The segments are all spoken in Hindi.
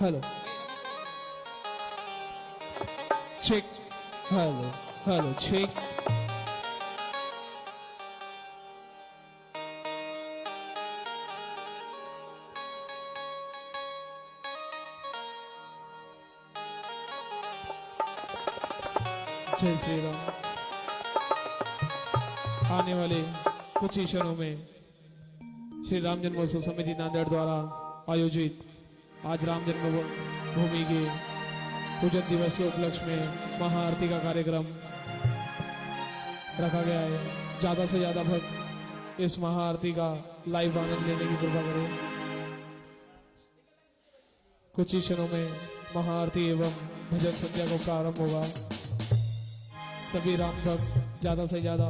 Hello check, hello hello check. जय श्री राम। आने वाले कुछ ही क्षणों में श्री राम जन्मोत्सव समिति नांदेड़ द्वारा आयोजित आज राम जन्मभूमि के पूजन दिवस के उपलक्ष्य में महाआरती का कार्यक्रम रखा गया है। ज्यादा से ज्यादा भक्त इस महाआरती का लाइव आनंद लेने की कृपा करें। कुछ ही क्षणों में महाआरती एवं भजन संध्या को प्रारंभ होगा। सभी राम भक्त ज्यादा से ज्यादा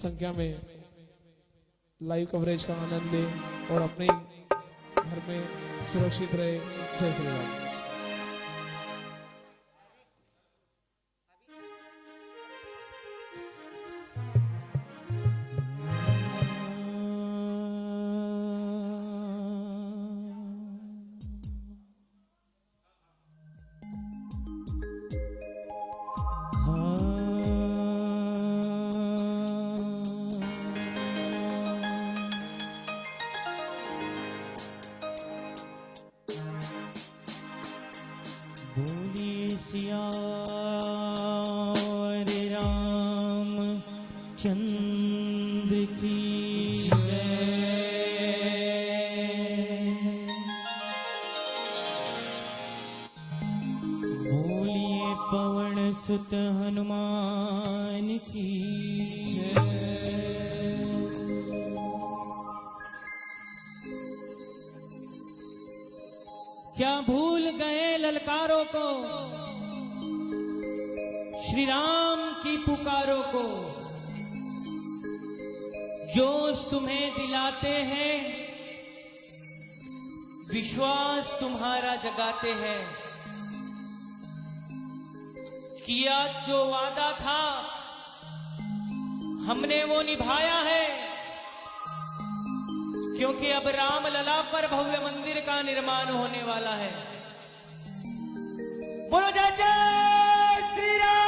संख्या में लाइव कवरेज का आनंद लें और अपने घर में सुरक्षित रहे। जय श्री राम। बोलिए सिया रे राम चंद्र की जय। बोलिए पवन सुत हनुमान की जय। क्या भूल गए ललकारों को, श्री राम की पुकारों को, जोश तुम्हें दिलाते हैं, विश्वास तुम्हारा जगाते हैं। किया जो वादा था हमने वो निभाया है, क्योंकि अब राम लला पर भव्य मंदिर का निर्माण होने वाला है। बोलो जय जय श्री राम।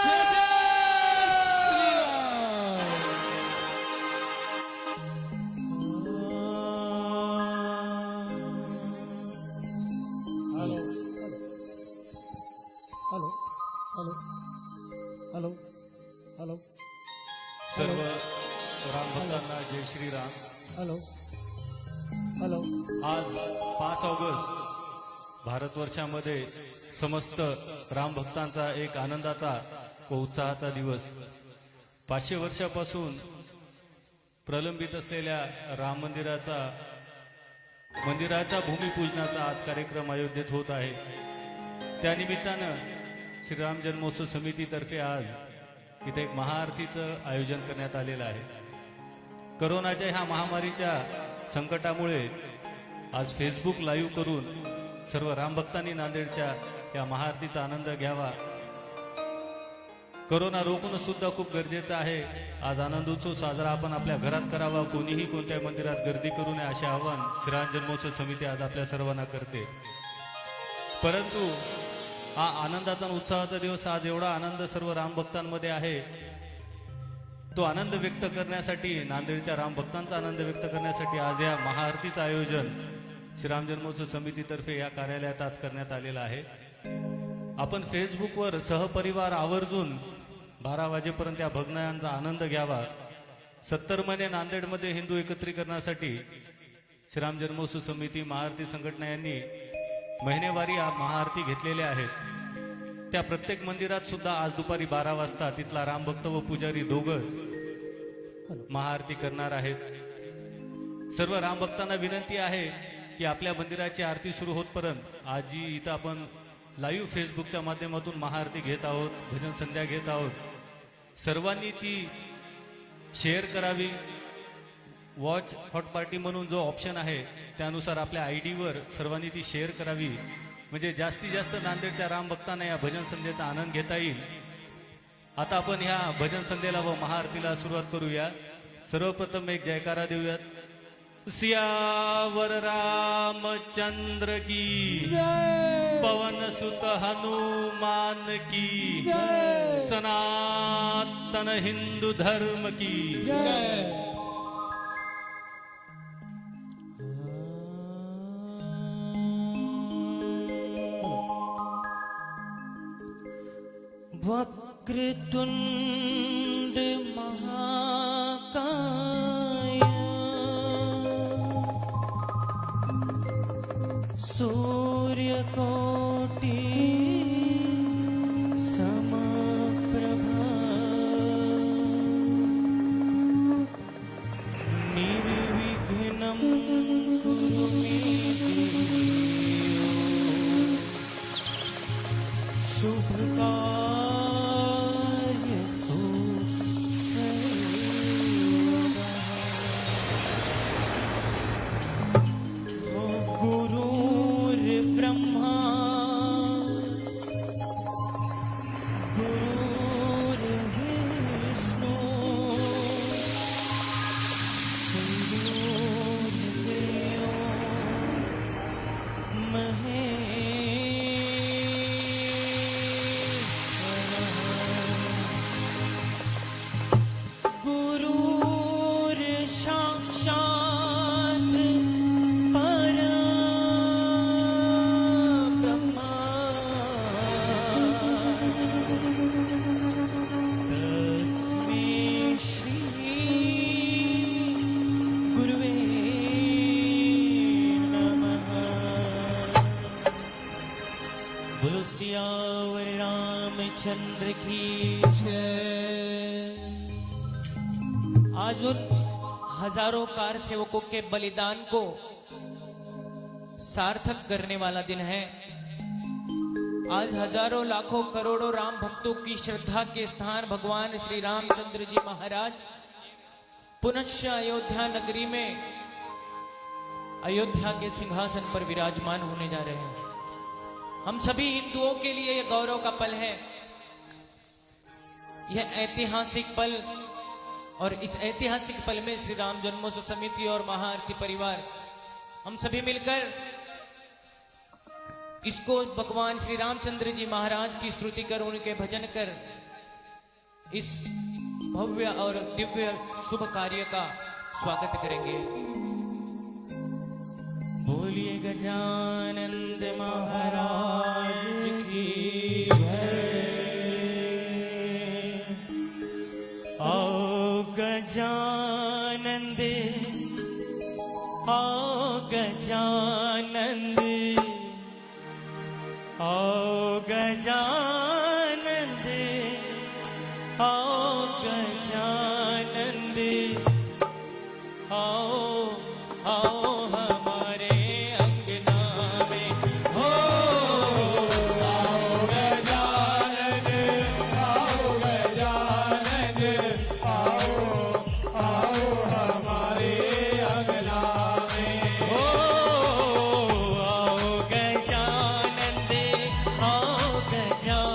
जय जय Shri Ram. Hello hello hello hello hello सर्व राम भक्तांना जय श्री राम। Hello hello. आज 5 ऑगस्ट भारतवर्षामध्ये समस्त राम भक्तांचा एक आनंदाचा व उत्साहाचा दिवस। 500 वर्षापासून प्रलंबित असलेल्या राम मंदिराच्या भूमिपूजनाचा आज कार्यक्रम आयोजित होत आहे। त्यानिमित्तानं श्रीराम जन्मोत्सव समितीतर्फे आज इथे एक महाआरतीचं आयोजन करण्यात आलेलं आहे। कोरोनाच्या ह्या महामारीच्या संकटामुळे आज फेसबुक लाईव्ह करून सर्व रामभक्तांनी नांदेडच्या या महाआरतीचा आनंद घ्यावा। कोरोना रोखणं सुद्धा खूप गरजेचं आहे। आज आनंदोत्सव साजरा आपण आपल्या घरात करावा, कोणीही कोणत्या मंदिरात गर्दी करू नये असे आवाहन श्रीराम जन्मोत्सव समिती आज आपल्या सर्वांना करते। परंतु हा आनंदाचा उत्साहाचा दिवस, आज एवढा आनंद सर्व रामभक्तांमध्ये आहे, तो आनंद व्यक्त करण्यासाठी, नांदेडच्या रामभक्तांचा आनंद व्यक्त करण्यासाठी आज या महाआरतीचं आयोजन श्रीराम जन्मोत्सव समितीतर्फे या कार्यालयात आज करण्यात आलेलं आहे। आपण फेसबुकवर सहपरिवार आवर्जून 12 वाजेपर्यंत या भजनांचा आनंद घ्यावा। 70 महिने नांदेडमध्ये हिंदू एकत्रीकरणासाठी श्रीराम जन्मोत्सव समिती महाआरती संघटना यांनी महिनेवारी महाआरती घेतलेल्या आहेत। त्या प्रत्येक मंदिरात सुद्धा आज दुपारी 12 वाजता तिथला रामभक्त व पुजारी दोघंच महाआरती करणार आहेत। सर्व रामभक्तांना विनंती आहे की आपल्या मंदिराची आरती सुरू होतपर्यंत आज जी इथं आपण लाईव्ह फेसबुकच्या माध्यमातून महाआरती घेत आहोत, भजन संध्या घेत आहोत, सर्वांनी ती शेअर करावी। वॉच हॉट पार्टी म्हणून जो ऑप्शन आहे त्यानुसार आपल्या आयडीवर सर्वांनी ती शेअर करावी, म्हणजे जास्तीत जास्त नांदेडच्या रामभक्तांना या भजन संध्येचा आनंद घेता येईल। आता आपण ह्या भजन संध्येला व महाआरतीला सुरुवात करूया। सर्वप्रथम एक जयकारा देऊयात। सियावर रामचंद्र की जय पवन सुत हनुमान की जय सनातन हिंदू धर्म की जय वक्रतुंड महाकाय सूर्यकोटि समप्रभा निर्विघ्नं कुरु मे देव शुभकार्यसु गुरुर्ब्रह्मा गुरुर्विष्णु गुरुर्देवो महेश्वरः गुरुर्साक्षात् परब्रह्मा तस्मै श्री गुरुवे नमः। बोलो सियावर रामचंद्र की आज उन हजारों कार सेवकों के बलिदान को सार्थक करने वाला दिन है। आज हजारों लाखों करोड़ों राम भक्तों की श्रद्धा के स्थान भगवान श्री रामचंद्र जी महाराज पुनश्च अयोध्या नगरी में अयोध्या के सिंहासन पर विराजमान होने जा रहे हैं। हम सभी हिंदुओं के लिए यह गौरव का पल है, यह ऐतिहासिक पल। और इस ऐतिहासिक पल में श्री राम जन्मोत्सव समिति और महाआरती परिवार हम सभी मिलकर इसको भगवान श्री रामचंद्र जी महाराज की स्तुति कर उनके भजन कर इस भव्य और दिव्य शुभ कार्य का स्वागत करेंगे। बोलिए गजानंद महाराज की आओ गजानंद आओ गजानंद आओ गजानंद आओ गजानंद आओ आओ हमारे अंगना में हो आओ गजानंद आओ गजानंद आओ आओ हमारे अंगना में हो आओ गजानंद आओ गजानंद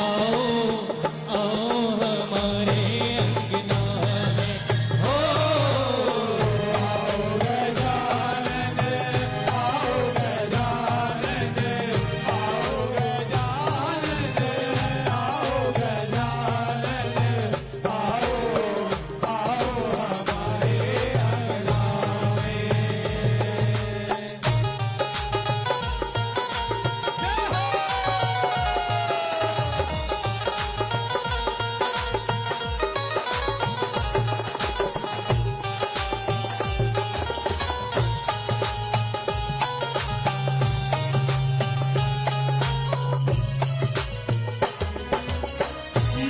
आओ आओ हमारे अंगना में हो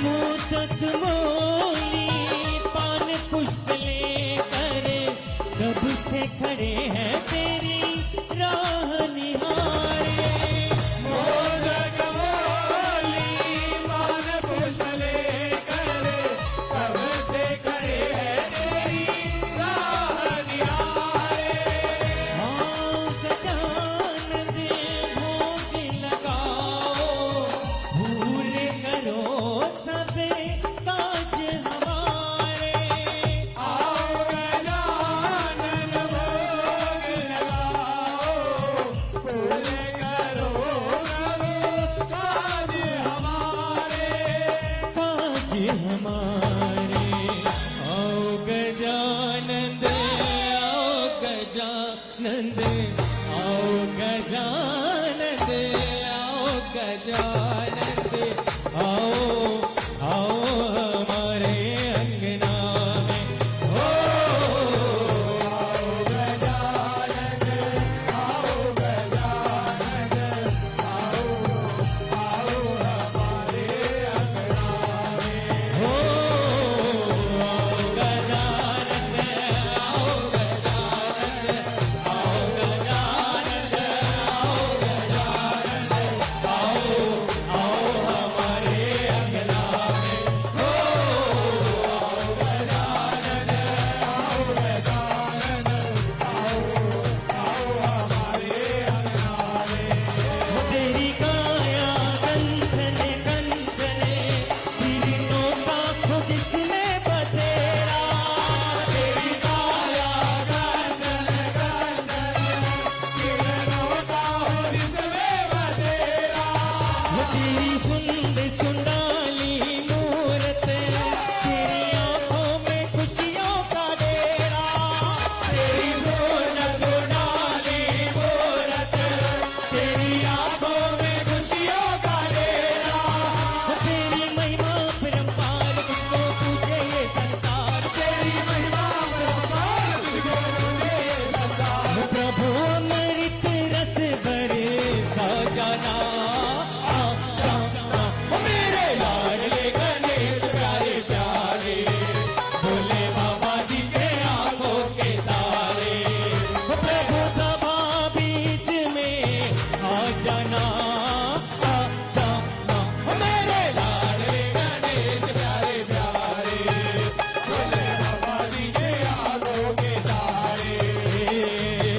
मोदक मोली पान पुष्प लेकर कब से खड़े हैं तेरी राह निहारे मोदक मोली पान पुष्प लेकर कब से खड़े हैं तेरी राह निहारे। हाँ गजानन दे भोग लगाओ भूल करो सबे काज हमारे आओ गजानन भोग लगाओ, फूल करो काज हमारे। काज हमारे आओ गजानंद आओ गजानंद आओ गजानंद आओ गजानंद आओ आओ हमारे अंगना में हो आओ गजानन, आओ गजानन, आओ आओ हमारे अंगना में। हो आओ गजानंद आओ गजानंद आओ गजानंद आओ गजानंद आओ आओ हमारे अंगना में हो आओ गजानन, आओ गजानन, आओ हमारे अंगना में। तेरी काया कंचने कंचने किरणों का खुद इसमें बसेरा तेरी काया कंचन कंचन, किरणों का हो जिसमें बसेरा। तेरी सुंदर सुंडाली मूरत तेरी आंखों में खुशियों का डेरा तेरी सोनक सोनाली मूरत, तेरी आंखों में खुशियों का डेरा। तेरी महिमा परंपार तुझको पूजे ये संसार तेरी महिमा परंपार तुझको पूजे संसार। प्रभु अमृत रस भरे जाना मेरे लाडले गणेश प्यारे प्यारे, भोले बाबा जी के आंखों के तारे। प्रभु सभा बीच में आ जाना मेरे लाडले गणेश प्यारे प्यारे, भोले बाबा जी के आंखों के तारे।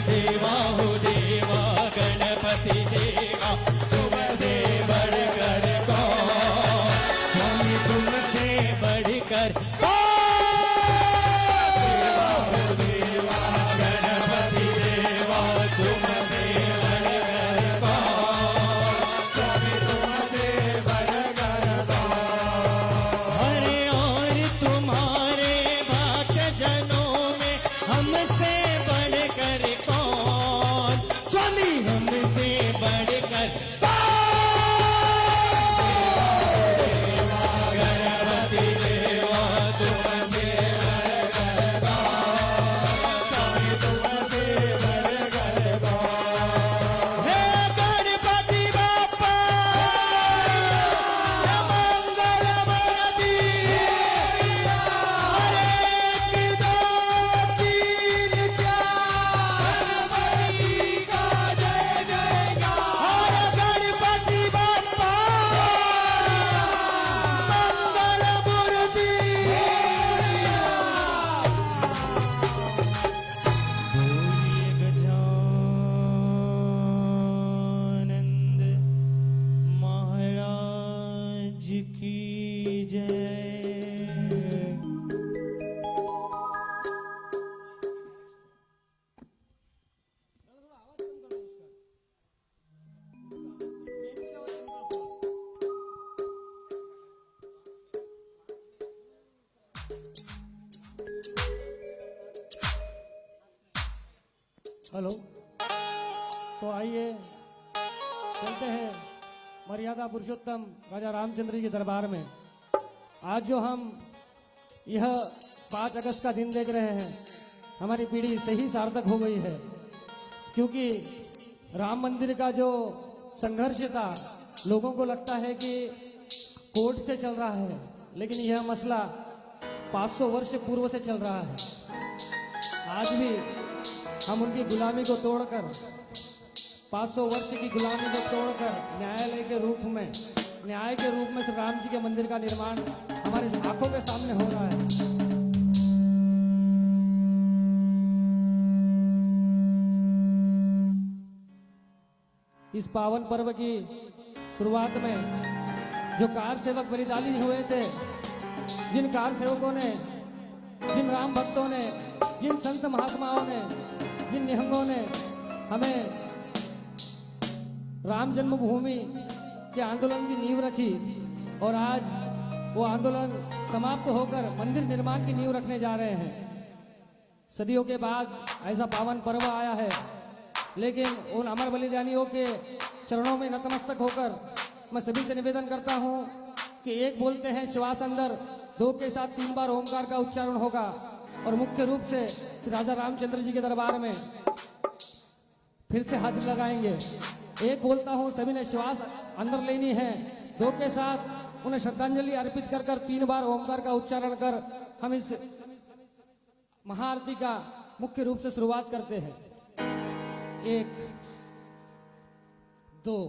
देवा हो देवा गणपति देवा तुमसे बढ़कर कौन स्वामी तुमसे बढ़कर देवा गणपति देवा तुमसे बढ़कर कौन, स्वामी तुमसे बढ़कर कौन। अरे और तुम्हारे भक्त जनों में हमसे बढ़कर कौन स्वामी हमसे बढ़कर गणपति देवा तुम की जय। हेलो, तो आइए चलते हैं मर्यादा पुरुषोत्तम राजा रामचंद्र जी के दरबार में। आज जो हम यह 5 अगस्त का दिन देख रहे हैं, हमारी पीढ़ी सही सार्थक हो गई है, क्योंकि राम मंदिर का जो संघर्ष था, लोगों को लगता है कि कोर्ट से चल रहा है, लेकिन यह मसला 500 वर्ष पूर्व से चल रहा है। आज भी हम उनकी गुलामी को तोड़कर, 500 वर्ष की गुलामी को तोड़कर न्यायालय के रूप में, न्याय के रूप में श्री राम जी के मंदिर का निर्माण हमारे आंखों के सामने हो रहा है। इस पावन पर्व की शुरुआत में जो कार सेवक बलिदानी हुए थे, जिन कार सेवकों ने, जिन राम भक्तों ने, जिन संत महात्माओं ने, जिन निहंगों ने हमें राम जन्मभूमि के आंदोलन की नींव रखी, और आज वो आंदोलन समाप्त होकर मंदिर निर्माण की नींव रखने जा रहे हैं। सदियों के बाद ऐसा पावन पर्व आया है, लेकिन उन अमर बलिदानियों के चरणों में नतमस्तक होकर मैं सभी से निवेदन करता हूं कि एक बोलते हैं श्वास अंदर, 2 के साथ 3 बार ओमकार का उच्चारण होगा, और मुख्य रूप से श्री राजा रामचंद्र जी के दरबार में फिर से हाजिर लगाएंगे। एक बोलता हूं, सभी ने श्वास अंदर लेनी है, 2 के साथ उन्हें श्रद्धांजलि अर्पित कर 3 बार ओमकार का उच्चारण कर हम इस महाआरती का मुख्य रूप से शुरुआत करते हैं। 1 2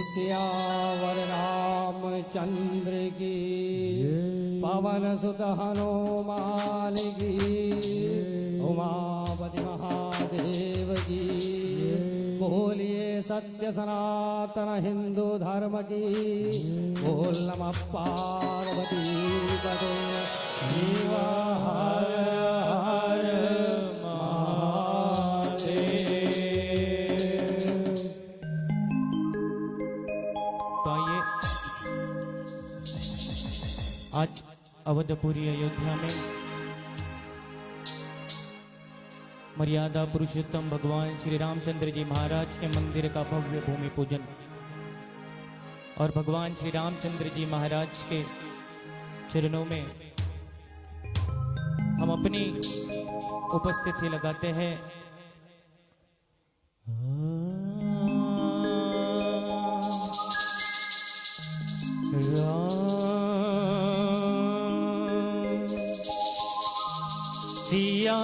सियावर रामचंद्र की, पवन सुत हनुमान की, उमापति महादेव की, बोलिए सत्य सनातन हिंदू धर्म की, बोल नमः पार्वती पते शिव हर हर आज अवधपुरी अयोध्या में मर्यादा पुरुषोत्तम भगवान श्री रामचंद्र जी महाराज के मंदिर का भव्य भूमि पूजन और भगवान श्री रामचंद्र जी महाराज के चरणों में हम अपनी उपस्थिति लगाते हैं। सिया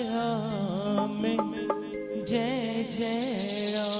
राम जय जय राम।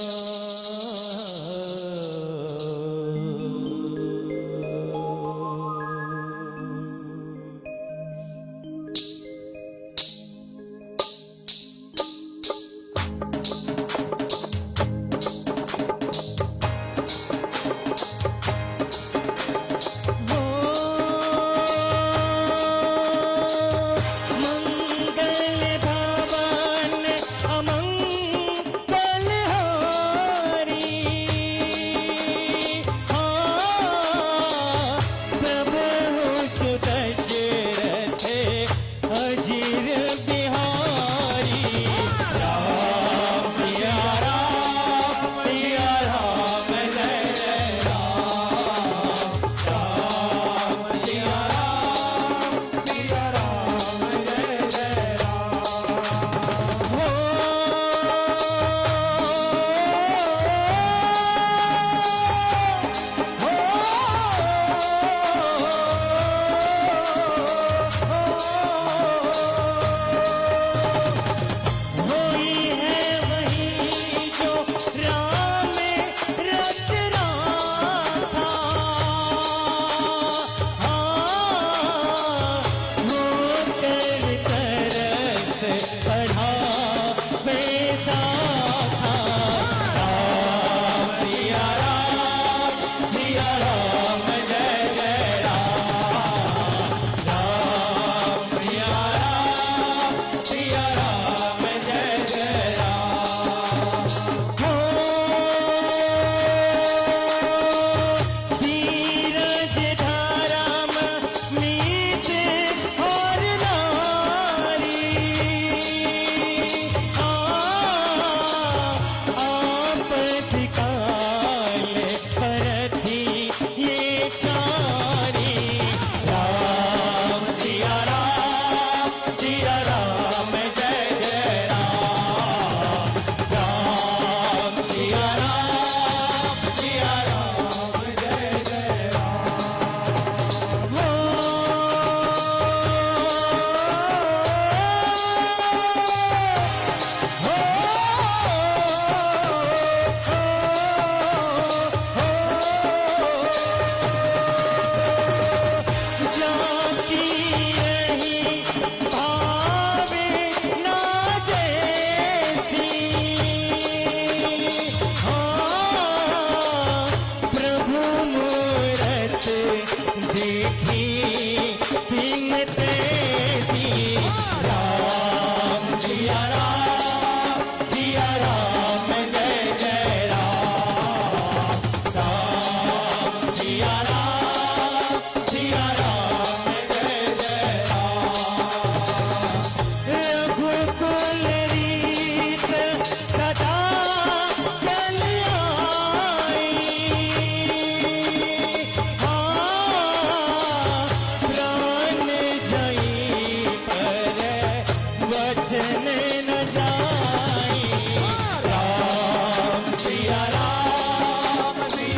सिया राम जय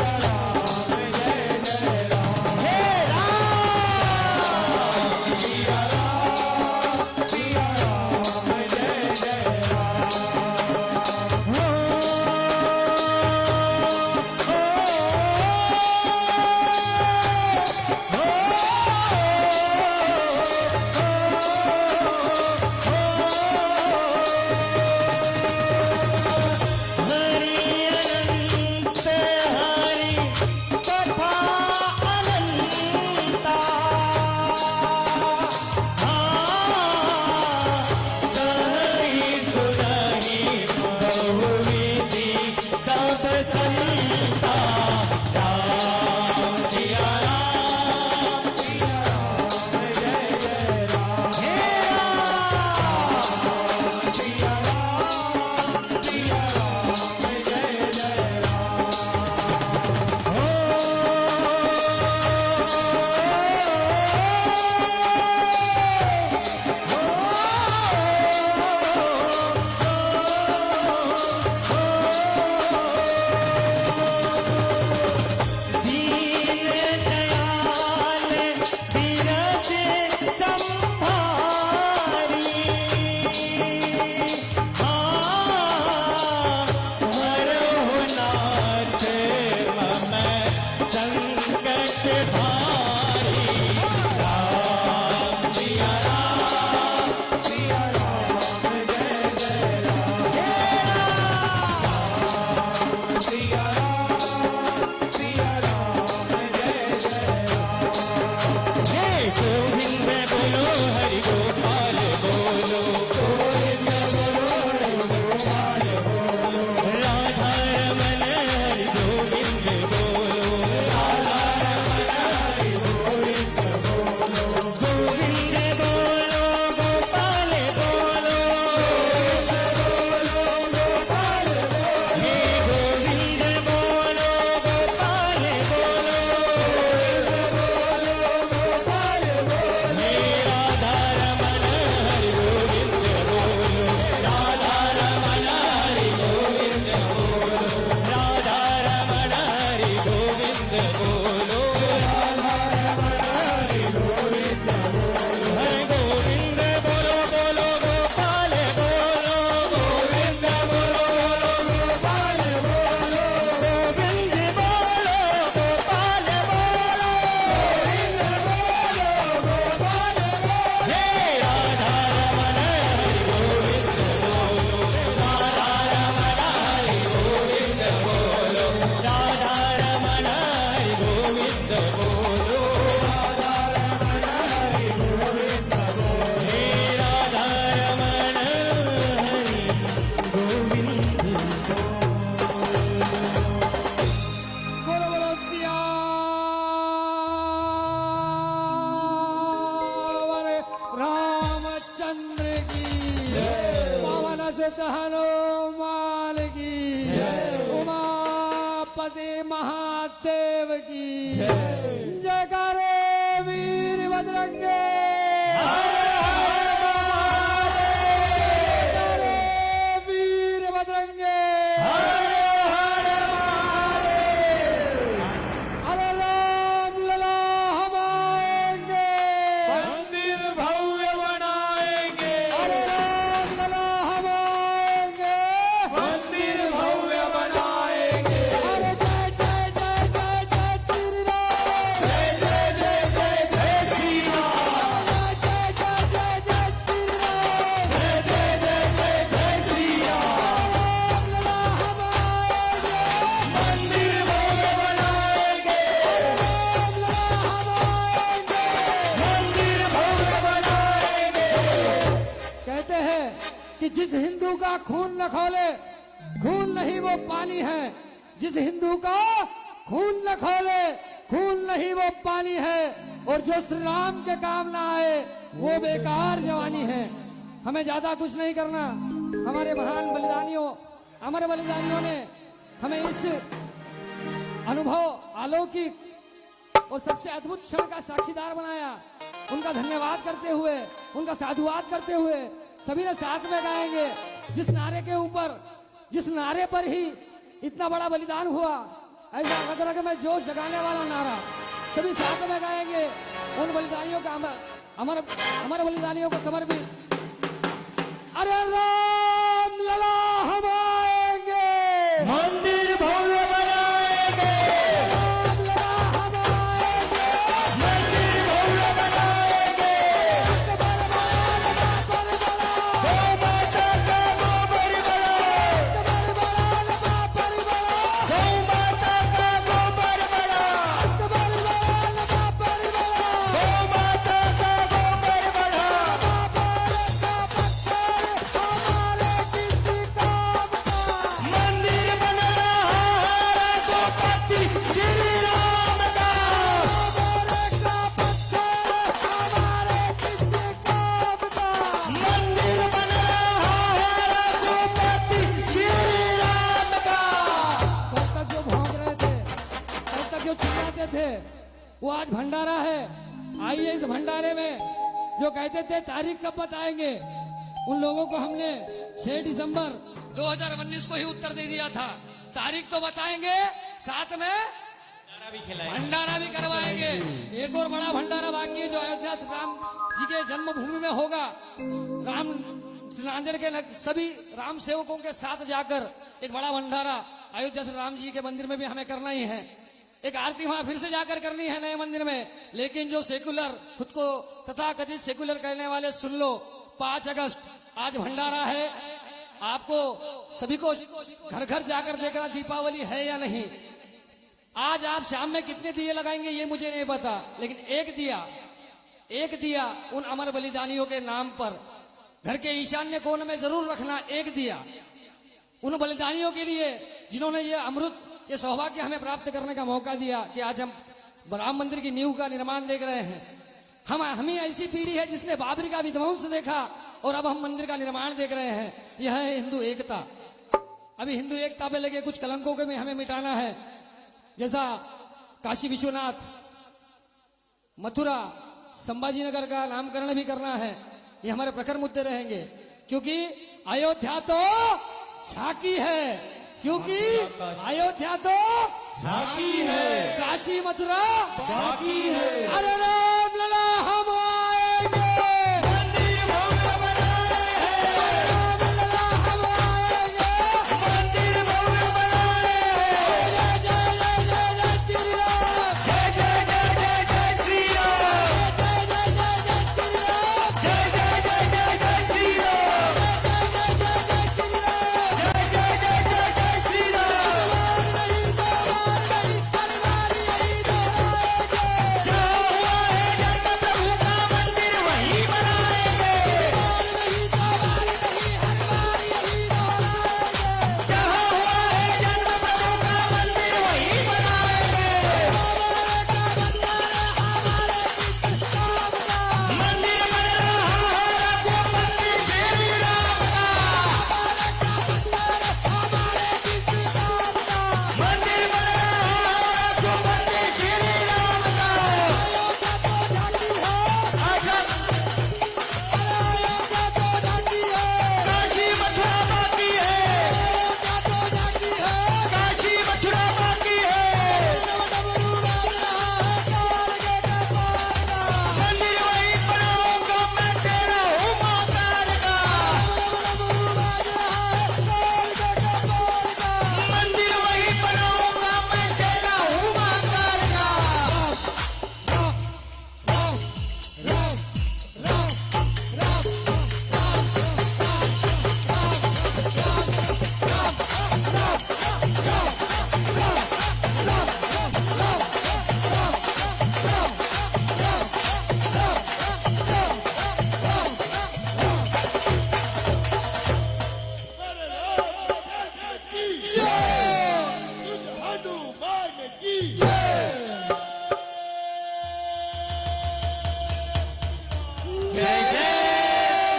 जय राम हे राम सिया राम जय जय राम हनुमान की उमापति महादेव की जय करे वीर बजरंगे वीर बजरंगे अरे राम लला हम आएंगे मंदिर भव्य बनाएंगे अरे राम लला हम आएंगे मंदिर भव्य बनाएंगे अरे जय जय जय जय जय श्री राम जय जय जय जय जय श्री राम जय जय जय जय जय श्री राम जय जय जय जय जय श्री राम राम लला हम आएंगे मंदिर भव्य बनाएंगे राम लला हम आएंगे मंदिर भव्य बनाएंगे कहते हैं कि जिस हिंदू का खून न खोले खून नहीं वो पानी है जिस हिंदू का खून न खोले खून नहीं वो पानी है और जो श्री राम के काम ना आए वो बेकार जवानी है। हमें ज्यादा कुछ नहीं करना। हमारे महान बलिदानियों अमर बलिदानियों ने हमें इस अनुभव अलौकिक और सबसे अद्भुत क्षण का साक्षीदार बनाया। उनका धन्यवाद करते हुए उनका साधुवाद करते हुए सभी ने साथ में गाएंगे जिस नारे के ऊपर जिस नारे पर ही इतना बड़ा बलिदान हुआ, ऐसा रग रग में जोश जगाने वाला नारा सभी साथ में गाएंगे। उन बलिदानियों का अमर बलिदानियों को समर्पित। अरे राम लला हम आएंगे, मंदिर भव्य बनाएंगे, राम लला हम आएंगे, मंदिर भव्य बनाएंगे। अकबर वाला बाबर वाला, गौ माता का गोबर बड़ा, अकबर वाला बाबर वाला, गौ माता का गोबर बड़ा, अकबर वाला बाबर वाला, गौ माता का गोबर बड़ा। बाबर का पत्थर हमारे किसी काम का, मंदिर बन रहा है गोपति श्री राम का। बाबर का पत्थर हमारे किसी काम का। मंदिर बन रहा है गोपति श्री राम का। कल तक जो भौंक रहे थे, कल तक जो चिल्लाते थे, वो आज भंडारा है। आइए इस भंडारे में जो कहते थे तारीख कब बताएंगे, उन लोगों को हमने 6 दिसंबर 2019 को ही उत्तर दे दिया था। तारीख तो बताएंगे, साथ में भी खिलाए। भंडारा भी करवाएंगे। एक और बड़ा भंडारा बाकी है जो अयोध्या श्री राम जी के जन्मभूमि में होगा। राम नांदेड़ के सभी राम सेवकों के साथ जाकर एक बड़ा भंडारा अयोध्या श्री राम जी के मंदिर में भी हमें करना ही है। एक आरती वहां फिर से जाकर करनी है नए मंदिर में। लेकिन जो सेकुलर खुद को तथा कथित सेकुलर कहने वाले सुन लो, 5 अगस्त आज भंडारा है। आपको सभी को घर घर जाकर देखना दीपावली है या नहीं। आज आप शाम में कितने दिए लगाएंगे ये मुझे नहीं पता, लेकिन एक दिया उन अमर बलिदानियों के नाम पर घर के ईशान्य कोण में जरूर रखना। एक दिया उन बलिदानियों के लिए जिन्होंने ये अमृत, ये सौभाग्य हमें प्राप्त करने का मौका दिया कि आज हम राम मंदिर की नींव का निर्माण देख रहे हैं। हम ही ऐसी पीढ़ी है जिसने बाबरी का विध्वंस देखा और अब हम मंदिर का निर्माण देख रहे हैं। यह है हिंदू एकता। अभी हिंदू एकता पे लगे कुछ कलंकों को भी हमें मिटाना है, जैसा काशी विश्वनाथ, मथुरा, संभाजी नगर का नामकरण भी करना है। ये हमारे प्रखर मुद्दे रहेंगे, क्योंकि अयोध्या तो झांकी है, क्योंकि अयोध्या तो झांकी है, काशी मथुरा झांकी है। अरे राम लला हम आएंगे, मंदिर भव्य बनाए हैं, राम लला हम आएंगे। मंदिर भव्य बनाए हैं। जय जय जय जय जय श्री राम, जय जय जय जय जय श्री राम, जय जय जय जय जय श्री राम, जय जय जय जय जय श्री राम, जय जय जय जय जय श्री राम। जय जय जय जय जय श्री राम। नहीं दोबारा नहीं, तलवार यही दोहराएंगे। जहाँ हुआ है जन्म प्रभु का मंदिर वहीं बनाएंगे। नहीं दोबारा नहीं, हर बार यही दोहराएंगे। जहाँ हुआ है जन्म प्रभु का मंदिर वहीं बनाएंगे। मंदिर बन रहा है गोपति श्री राम का। मंदिर बन रहा है गोपति श्री राम का। आजा काशी मथुरा बाकी है, काशी मथुरा बाकी है। मंदिर वहीं बनाऊंगा मैं तेरा हूँ महाकाल का। मंदिर वहीं बनाऊंगा मैं तेरा हूँ महाकाल का। जय जय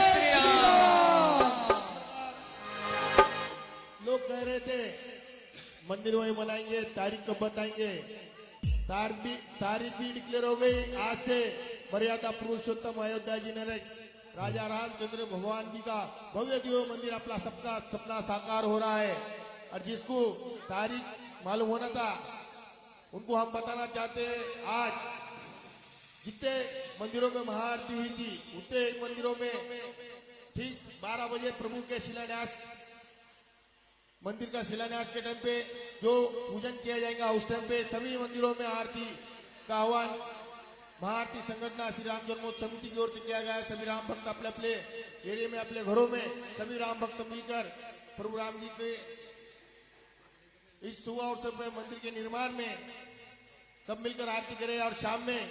श्री राम। लोग कह रहे थे मंदिर वही बनाएंगे, तारीख कब बताएंगे। तारीख भी डिक्लेयर हो गई। आज से मर्यादा पुरुषोत्तम अयोध्या जी नरेश राजा रामचंद्र भगवान जी का भव्य दिव्य मंदिर अपना सबका सपना साकार हो रहा है। और जिसको तारीख मालूम होना था उनको हम बताना चाहते हैं। आज जितने मंदिरों में महाआरती हुई थी उतने मंदिरों में ठीक 12 बजे प्रभु के शिलान्यास, मंदिर का शिलान्यास के टाइम पे जो पूजन किया जाएगा उस टाइम पे सभी मंदिरों में आरती का आह्वान महाआरती संगठन श्री राम जन्मोत्सव समिति की ओर से किया गया है। सभी राम भक्त अपने अपने एरिया में, अपने घरों में सभी राम भक्त मिलकर प्रभु राम जी के इस शुभ अवसर पर मंदिर के निर्माण में सब मिलकर आरती करें। और शाम में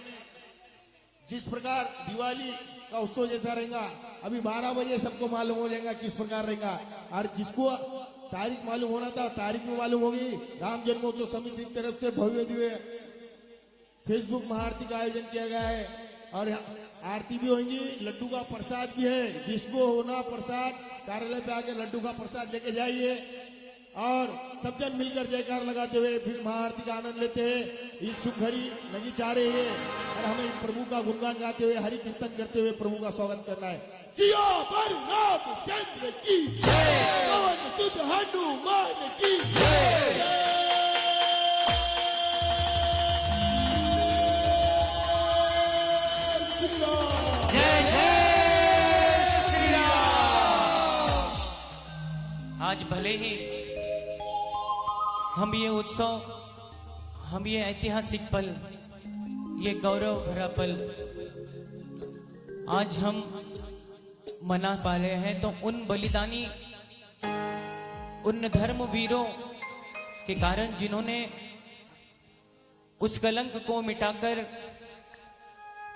जिस प्रकार दिवाली का उत्सव जैसा रहेगा, अभी 12 बजे सबको मालूम हो जाएगा किस प्रकार रहेगा। और जिसको तारीख मालूम होना था तारीख में मालूम होगी। राम जन्मोत्सव समिति की तरफ से भव्य दिव्य फेसबुक महाआरती का आयोजन किया गया है और आरती भी होंगी, लड्डू का प्रसाद भी है। जिसको होना प्रसाद कार्यालय पे आके लड्डू का प्रसाद लेके जाइए और सब जन मिलकर जयकार लगाते हुए फिर महाआरती का आनंद लेते हैं। इस शुभ घड़ी लगी चाह रही है और हमें प्रभु का गुणगान गाते हुए हरि कीर्तन करते हुए प्रभु का स्वागत करना है। सियावर रामचंद्र की जय, पवन सुत हनुमान की जय। आज भले ही हम ये उत्सव, हम ये ऐतिहासिक पल, ये गौरव भरा पल आज हम मना पा रहे हैं, तो उन बलिदानी, उन धर्मवीरों के कारण जिन्होंने उस कलंक को मिटाकर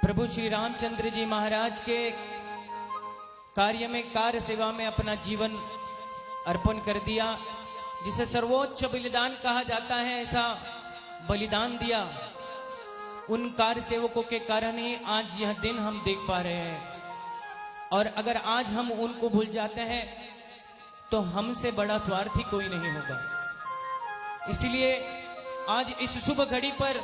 प्रभु श्री रामचंद्र जी महाराज के कार्य में, कार्य सेवा में अपना जीवन अर्पण कर दिया, जिसे सर्वोच्च बलिदान कहा जाता है, ऐसा बलिदान दिया। उन कार्य सेवकों के कारण ही आज यह दिन हम देख पा रहे हैं। और अगर आज हम उनको भूल जाते हैं तो हमसे बड़ा स्वार्थी कोई नहीं होगा। इसलिए आज इस शुभ घड़ी पर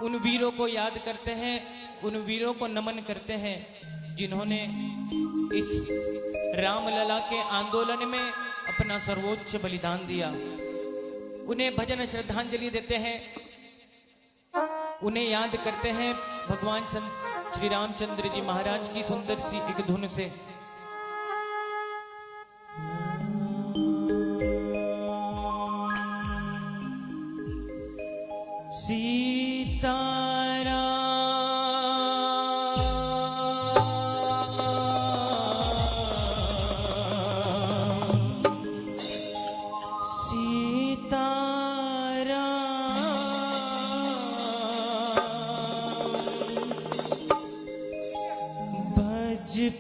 उन वीरों को याद करते हैं, उन वीरों को नमन करते हैं जिन्होंने इस रामलला के आंदोलन में अपना सर्वोच्च बलिदान दिया। उन्हें भजन श्रद्धांजलि देते हैं, उन्हें याद करते हैं भगवान श्री रामचंद्र जी महाराज की सुंदर सी एक धुन से। सीताराम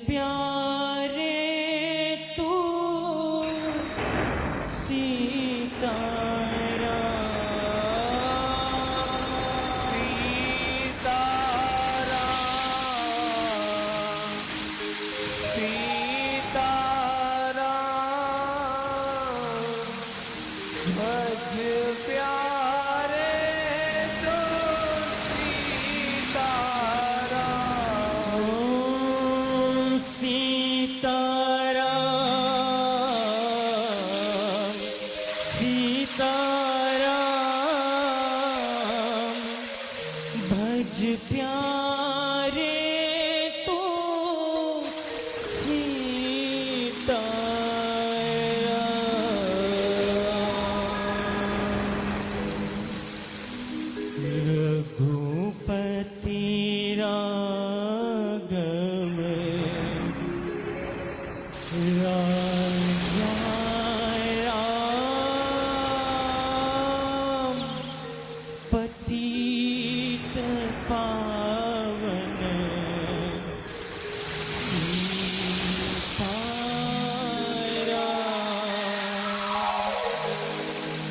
प्यारे तू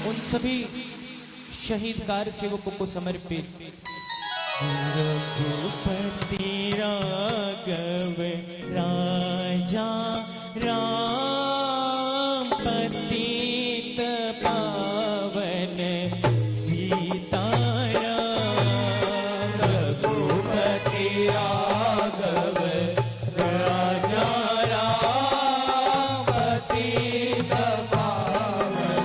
उन सभी शहीद कार सेवकों को समर्पित। रघुपति राघव राजा राम पतित पावन सीताराम। रघुपति राघव राजा राम पतित पावन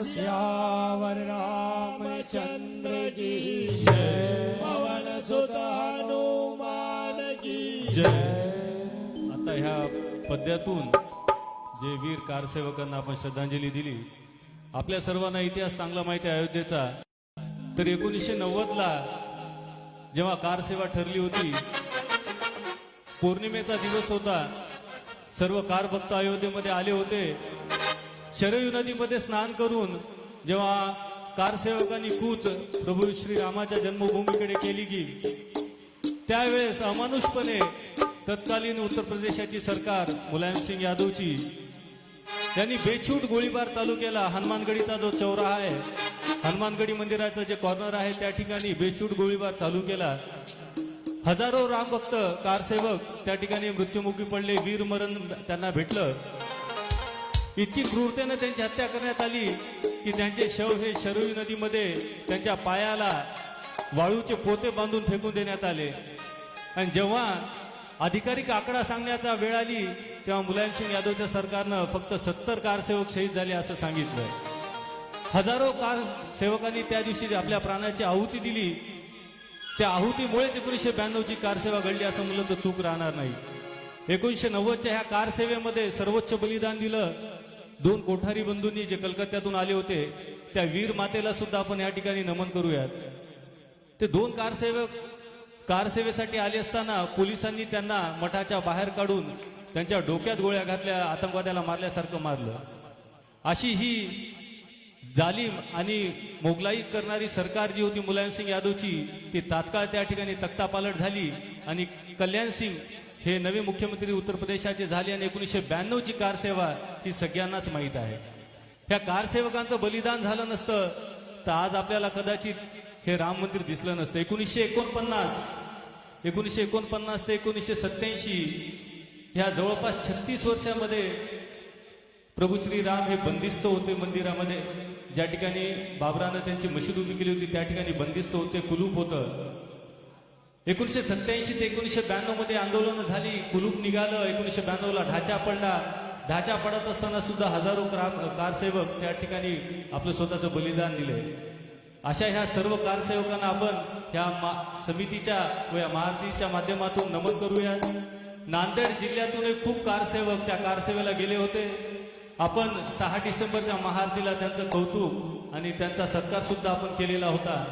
सियावर रामचंद्र की जय, पवन सुत हनुमान की आता ह्या पद्यातून जे वीर कारसेवकांना आपण श्रद्धांजली दिली, आपल्या सर्वांना इतिहास चांगला माहिती आहे अयोध्येचा. तर 1990 ला जेव्हा कारसेवा ठरली होती, पौर्णिमेचा दिवस होता, सर्व कार भक्त अयोध्येमध्ये आले होते. शरयू नदीमध्ये स्नान करून जेव्हा कारसेवकांनी कूच प्रभू श्रीरामाच्या जन्मभूमीकडे केली की त्यावेळेस अमानुषपणे तत्कालीन उत्तर प्रदेशाची सरकार मुलायमसिंग यादवची त्यांनी बेछूट गोळीबार चालू केला. हनुमानगडीचा जो चौराहा आहे, हनुमानगडी मंदिराचं जे कॉर्नर आहे, त्या ठिकाणी बेछूट गोळीबार चालू केला. हजारो रामभक्त कारसेवक त्या ठिकाणी मृत्युमुखी पडले, वीरमरण त्यांना भेटलं. इतकी क्रूरतेने त्यांची हत्या करण्यात आली की त्यांचे शव हे शरयू नदीमध्ये त्यांच्या पायाला वाळूचे पोते बांधून फेकून देण्यात आले. आणि जेव्हा अधिकारिक आकडा सांगण्याचा वेळ आली तेव्हा मुलायमसिंग यादवच्या सरकारनं फक्त 70 कारसेवक शहीद झाले असं सांगितलं. हजारो कारसेवकांनी त्या दिवशी आपल्या प्राणाची आहुती दिली. त्या आहुतीमुळेच 1992ची कारसेवा घडली असं म्हणलं तर चूक राहणार नाही. 1990च्या ह्या कारसेवेमध्ये सर्वोच्च बलिदान दिलं 2 कोठारी बंधूंनी जे कलकत्त्यातून आले होते. त्या वीर मातेला सुद्धा आपण या ठिकाणी नमन करूयात. ते 2 कारसेवक कारसेवेसाठी आले असताना पोलिसांनी त्यांना मठाच्या बाहेर काढून त्यांच्या डोक्यात गोळ्या घातल्या, आतंकवाद्याला मारल्यासारखं मारलं. अशी ही जालिम आणि मोगलाई करणारी सरकार जी होती मुलायमसिंग यादवची ती तात्काळ त्या ठिकाणी तख्तापालट झाली आणि कल्याण सिंग हे नवे मुख्यमंत्री उत्तर प्रदेशाचे झाले आणि 1992ची कारसेवा ही सगळ्यांनाच माहीत आहे. ह्या कारसेवकांचं बलिदान झालं नसतं तर आज आपल्याला कदाचित हे राम मंदिर दिसलं नसतं. 1949 ते 1987 ह्या जवळपास 36 वर्षामध्ये प्रभू श्रीराम हे बंदिस्त होते मंदिरामध्ये. ज्या ठिकाणी बाबरानं त्यांची मशीद उभी केली होती त्या ठिकाणी बंदिस्त होते, कुलूप होतं. 1987 ते 1992 मध्ये आंदोलनं झाली, कुलूप निघालं. 1992ला ढाचा पडला. ढाचा पडत असताना सुद्धा हजारो कारसेवक त्या ठिकाणी आपलं स्वतःचं बलिदान दिले. अशा ह्या सर्व कारसेवकांना आपण ह्या समितीच्या व या महाआरतीच्या माध्यमातून नमन करूयात. नांदेड जिल्ह्यातून खूप कारसेवक त्या कारसेवेला गेले होते. आपण 6 डिसेंबरच्या महाआरतीला त्यांचं कौतुक आणि त्यांचा सत्कार सुद्धा आपण केलेला होता.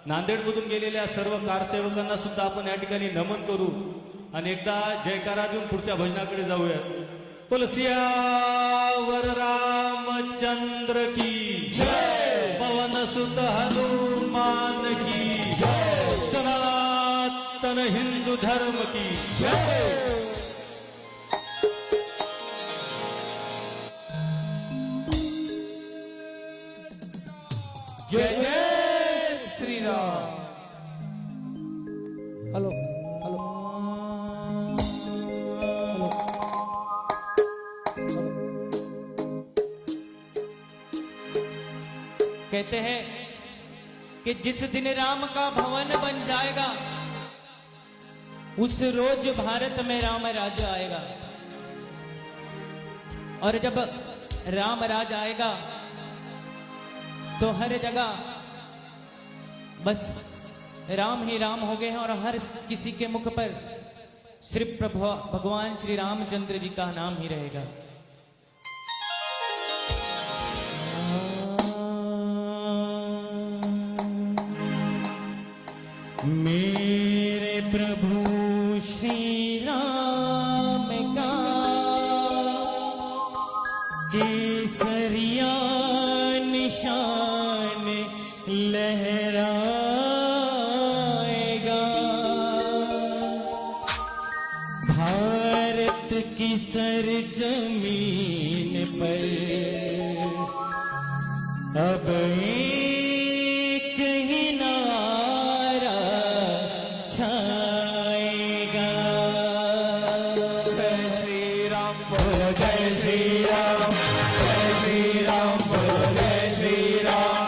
नांदेडमधून गेलेल्या सर्व कारसेवकांना सुद्धा आपण या ठिकाणी नमन करू आणि एकदा जयकारा देऊन पुढच्या भजनाकडे जाऊयात. बोल सियावर रामचंद्र की जय, पवन सुत हनुमान की जय, सनातन हिंदू धर्म की जय. जय जय श्रीराम. Hello hello hello. कहते हैं कि जिस दिन राम का भवन बन जाएगा उस रोज भारत में राम राज आएगा. और जब राम राज आएगा तो हर जगह बस राम ही राम हो गए हैं और हर किसी के मुख पर सिर्फ भगवान श्री रामचंद्र जी का नाम ही रहेगा. मेरे प्रभु श्री राम का केसरिया निशान लहराएगा. भारत की सरजमीन पर अब एक ही नारा छाएगा. जय श्री राम बोलो, जय श्री राम, जय श्री राम बोलो, जय श्री राम,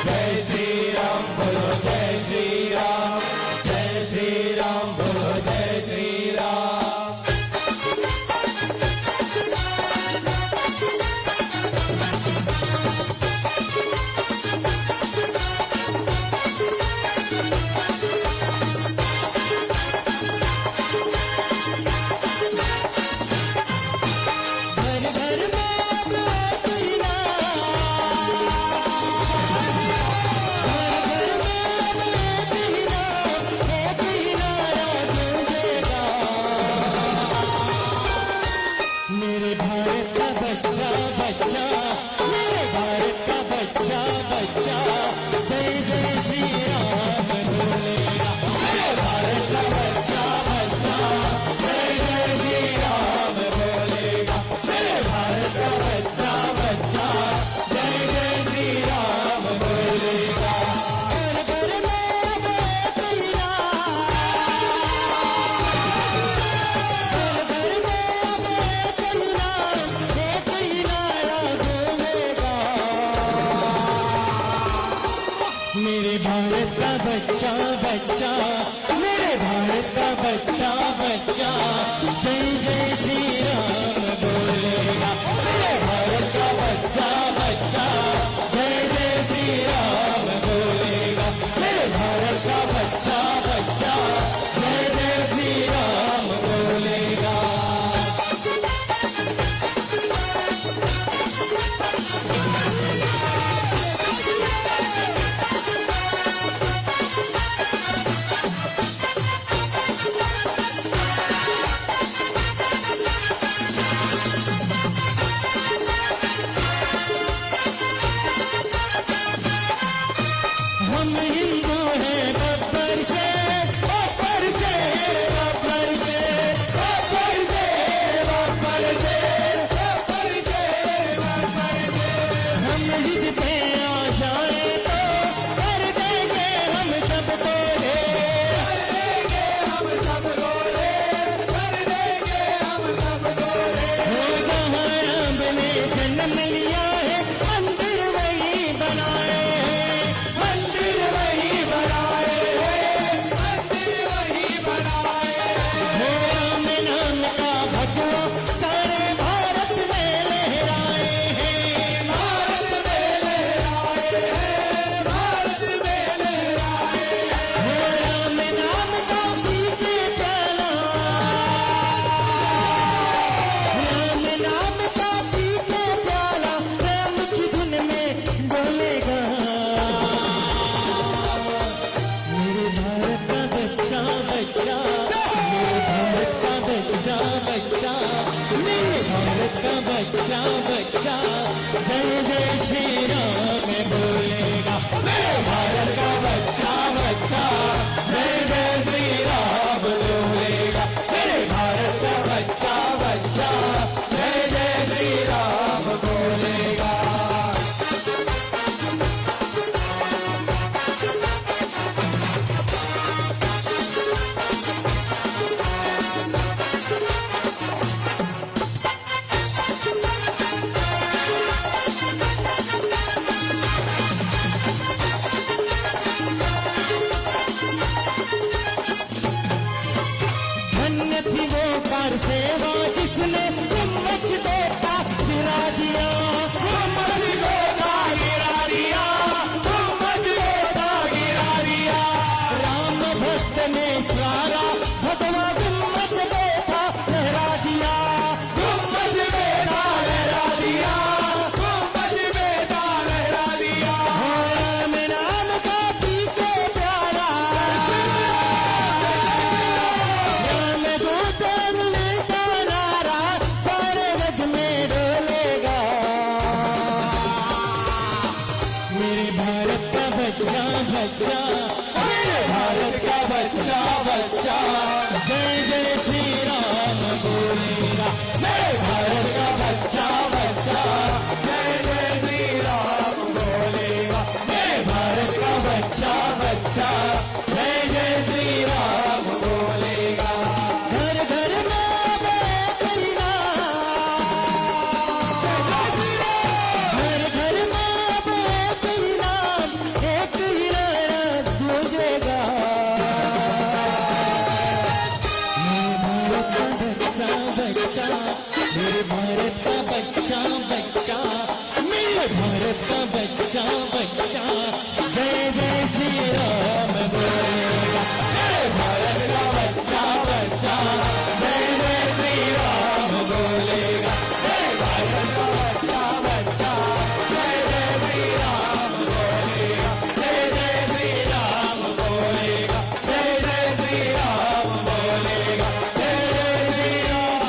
जय श्री राम बोलो, जय श्री राम, जय श्री राम बोलो, जय श्री राम. बच्चा मेरे भारत का बच्चा बच्चा जय जय श्री राम बोलेगा मेरे भारत का बच्चा बच्चा जय जय श्री राम बोलेगा मेरे भारत का बच्चा बच्चा जय जय श्री राम बोलेगा हम हिंदू हैं बब्बर से बब्बर से बब्बर से बब्बर से बब्बर से बब्बर से बब्बर से हम जितने आ जाए तो कर देंगे हम सबको रे कर देंगे हम सबको रे कर देंगे हम सबको रे हो जहाँ हमने जन्म लिया है मंदिर वही बनाए मंदिर वही बनाए मंदिर वही बनाए राम नाम का भगवा सारे भारत में लहराए हैं भारत में लहराए हैं भारत में लहराए राम नाम का पी के प्याला राम नाम का पी के प्याला राम की धुन में डोलेगा मेरे भारत का बच्चा बच्चा मेरे भारत का बच्चा बच्चा मेरे भारत का बच्चा बच्चा जय जय श्री राम बोलेगा मेरे भारत का बच्चा बच्चा जय जय श्री राम बोलेगा मेरे भारत का बच्चा बच्चा जय जय श्री राम बोलेगा धन्य थी वो कार सेवा जिसने गुम्बज देता गिरा दिया गुम्बज देता गिरा दिया गुम्बज देता गिरा दिया राम भक्त ने सारा भगवा गुम्बज देता लहरा दिया गुम्बज देता लहरा दिया गुम्बज देता लहरा दिया राम नाम का पी के प्यारा राम दूतन का नारा सारे रग में डोलेगा मेरे भारत का बच्चा बच्चा मेरे भारत का बच्चा बच्चा जय जय श्री राम बोलेगा मेरे भारत का बच्चा बच्चा जय जय श्री राम बोलेगा मेरे भारत का बच्चा बच्चा जय जय श्री राम बोलेगा घर घर में बेकरी घर घर में बेकरी नाम एक ही नारा गूंजेगा मेरे भारत का बच्चा बच्चा मेरे भारत का बच्चा बच्चा जय जय श्री राम बोलेगा मेरे भारत का बच्चा बच्चा जय जय श्री राम बोलेगा मेरे भारत का बच्चा बच्चा जय जय श्री राम बोलेगा जय जय श्री राम बोलेगा जय जय श्री राम बोलेगा जय जय श्री राम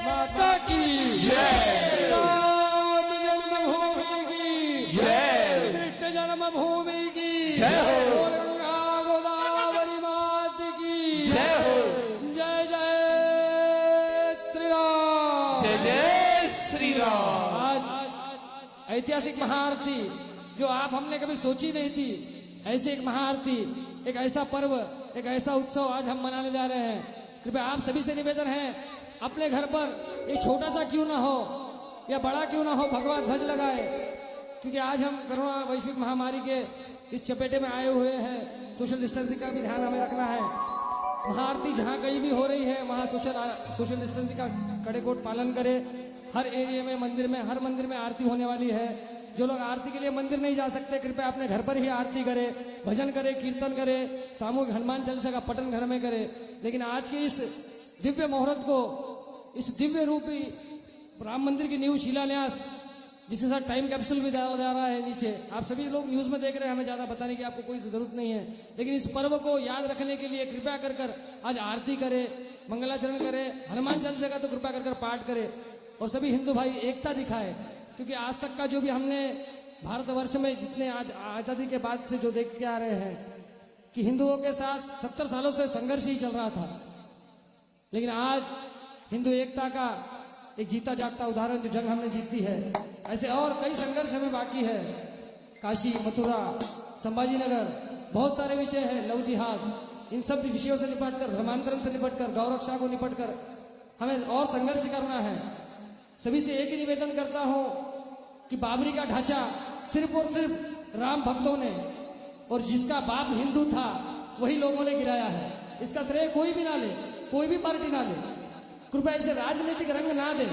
माता की राम जन्मभूमि की कृष्ण जन्मभूमि की गंगा गोदावरी मात की जय जय श्री राम जय जय श्री राम। आज ऐतिहासिक महाआरती जो आप हमने कभी सोची नहीं थी, ऐसे एक महाआरती, एक ऐसा पर्व, एक ऐसा उत्सव आज हम मनाने जा रहे हैं। कृपया आप सभी से निवेदन है, अपने घर पर एक छोटा सा क्यों ना हो या बड़ा क्यों ना हो भगवा ध्वज लगाए, क्योंकि आज हम कोरोना वैश्विक महामारी के इस चपेटे में आए हुए हैं। सोशल डिस्टेंसिंग का भी ध्यान हमें रखना है। महाआरती जहाँ कहीं भी हो रही है वहाँ सोशल डिस्टेंसिंग का कड़े कोट पालन करें। हर एरिया में मंदिर में हर मंदिर में आरती होने वाली है। जो लोग आरती के लिए मंदिर नहीं जा सकते कृपया अपने घर पर ही आरती करें, भजन करें, कीर्तन करें, सामूहिक हनुमान चालीसा का पठन घर में करें। लेकिन आज के इस दिव्य मुहूर्त को, इस दिव्य रूपी राम मंदिर की नींव शिलान्यास जिसके साथ टाइम कैप्सूल भी डाला जा रहा है नीचे, आप सभी लोग न्यूज में देख रहे हैं, हमें ज्यादा बताने की आपको कोई जरूरत नहीं है। लेकिन इस पर्व को याद रखने के लिए कृपया कर आज आरती करें, मंगलाचरण करें, हनुमान चालीसा का तो कृपया कर पाठ करें और सभी हिंदू भाई एकता दिखाए। क्योंकि आज तक का जो भी हमने भारतवर्ष में जितने आज आजादी के बाद से जो देख के आ रहे हैं कि हिंदुओं के साथ 70 सालों से संघर्ष ही चल रहा था, लेकिन आज हिंदू एकता का एक जीता जागता उदाहरण जो जंग हमने जीती है, ऐसे और कई संघर्ष हमें बाकी है। काशी, मथुरा, संभाजीनगर, बहुत सारे विषय हैं, लव जिहाद, इन सब विषयों से निपटकर, धर्मांतरण से निपटकर, गौरक्षा को निपटकर हमें और संघर्ष करना है। सभी से एक ही निवेदन करता हूं कि बाबरी का ढांचा सिर्फ और सिर्फ राम भक्तों ने और जिसका बाप हिंदू था वही लोगों ने गिराया है। इसका श्रेय कोई भी ना ले, कोई भी पार्टी ना ले। कृपया इसे राजनीतिक रंग ना दे।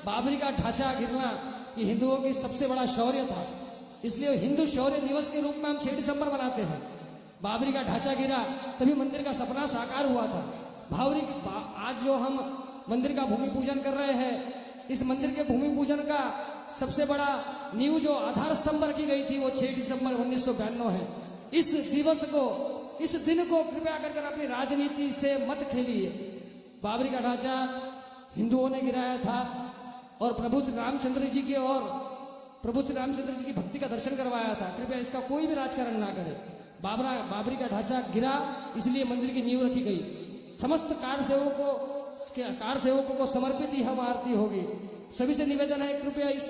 बाबरी का ढांचा गिरना ये हिंदुओं की सबसे बड़ा शौर्य था, इसलिए हिंदू शौर्य दिवस के रूप में हम 6 दिसंबर मनाते हैं। बाबरी का ढांचा गिरा तभी मंदिर का सपना साकार हुआ था। आज जो हम मंदिर का भूमि पूजन कर रहे हैं, इस मंदिर के भूमि पूजन का सबसे बड़ा नींव जो आधार स्तंभ रखी गई थी वो 6 दिसंबर 1992 है। इस दिवस को, इस दिन को कृपया कर अपनी राजनीति से मत खेलिए। बाबरी का ढांचा हिंदुओं ने गिराया था और प्रभु श्री रामचंद्र जी की भक्ति का दर्शन करवाया था। कृपया इसका कोई भी राजकारण ना करे। बाबरी का ढांचा गिरा इसलिए मंदिर की नींव रखी गई। समस्त कार सेवकों को समर्पित ही हम आरती होगी। सभी से निवेदन है कृपया इस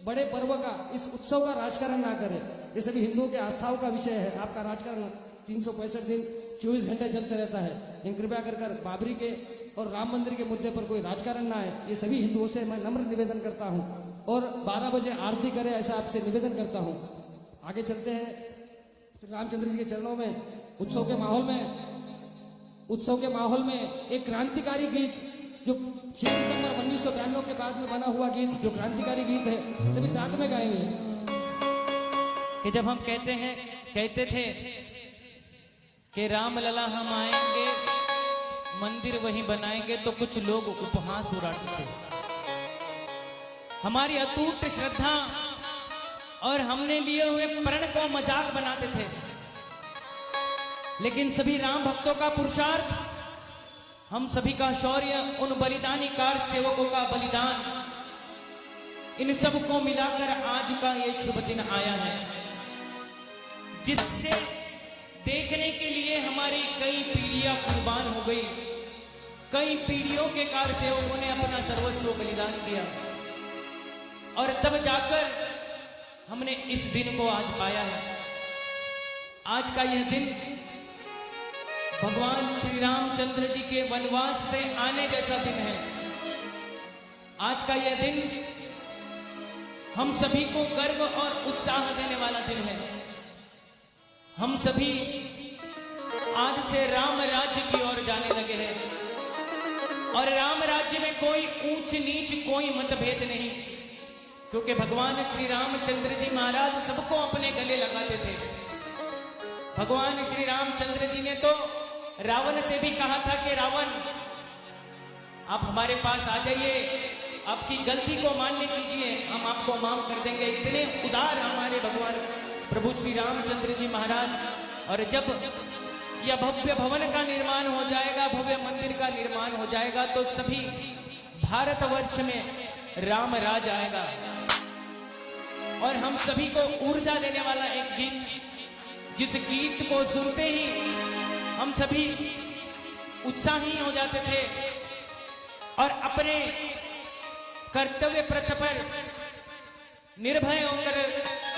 बड़े पर्व का, इस उत्सव का राजकारण ना करें। ये सभी हिंदुओं के आस्थाओं का विषय है। आपका राजकारण 365 दिन 24 घंटे चलते रहता है, लेकिन कृपया कर बाबरी के और राम मंदिर के मुद्दे पर कोई राजकारण ना आए, ये सभी हिंदुओं से मैं नम्र निवेदन करता हूं। और 12 बजे आरती करें ऐसा आपसे निवेदन करता हूं। आगे चलते हैं श्री रामचंद्र जी के चरणों में। उत्सव के माहौल में एक क्रांतिकारी गीत जो 6 दिसंबर 1992 के बाद में बना हुआ गीत, जो क्रांतिकारी गीत है, सभी साथ में गाएंगे। कि जब हम कहते थे कि राम लला हम आएंगे, मंदिर वहीं बनाएंगे, तो कुछ लोग उपहास उड़ाते थे। हमारी अटूट श्रद्धा और हमने लिए हुए प्रण को मजाक बनाते थे। लेकिन सभी राम भक्तों का पुरुषार्थ, हम सभी का शौर्य, उन बलिदानी कार सेवकों का बलिदान, इन सब को मिलाकर आज का ये शुभ दिन आया है, जिससे देखने के लिए हमारी कई पीढ़ियां कुर्बान हो गई। कई पीढ़ियों के कार सेवकों ने अपना सर्वस्व बलिदान किया और तब जाकर हमने इस दिन को आज पाया है। आज का यह दिन भगवान श्री रामचंद्र जी के वनवास से आने जैसा दिन है। आज का यह दिन हम सभी को गर्व और उत्साह देने वाला दिन है। हम सभी आज से राम राज्य की ओर जाने लगे हैं और राम राज्य में कोई ऊंच नीच, कोई मतभेद नहीं, क्योंकि भगवान श्री रामचंद्र जी महाराज सबको अपने गले लगाते थे। भगवान श्री रामचंद्र जी ने तो रावण से भी कहा था कि रावण, आप हमारे पास आ जाइए, आपकी गलती को मान्य कीजिए, हम आपको माफ कर देंगे। इतने उदार हमारे भगवान प्रभु श्री रामचंद्र जी महाराज। और जब यह भव्य भवन का निर्माण हो जाएगा, भव्य मंदिर का निर्माण हो जाएगा, तो सभी भारतवर्ष में राम राज आएगा। और हम सभी को ऊर्जा देने वाला एक गीत, जिस गीत को सुनते ही हम सभी उत्साही हो जाते थे और अपने कर्तव्य पथ पर निर्भय होकर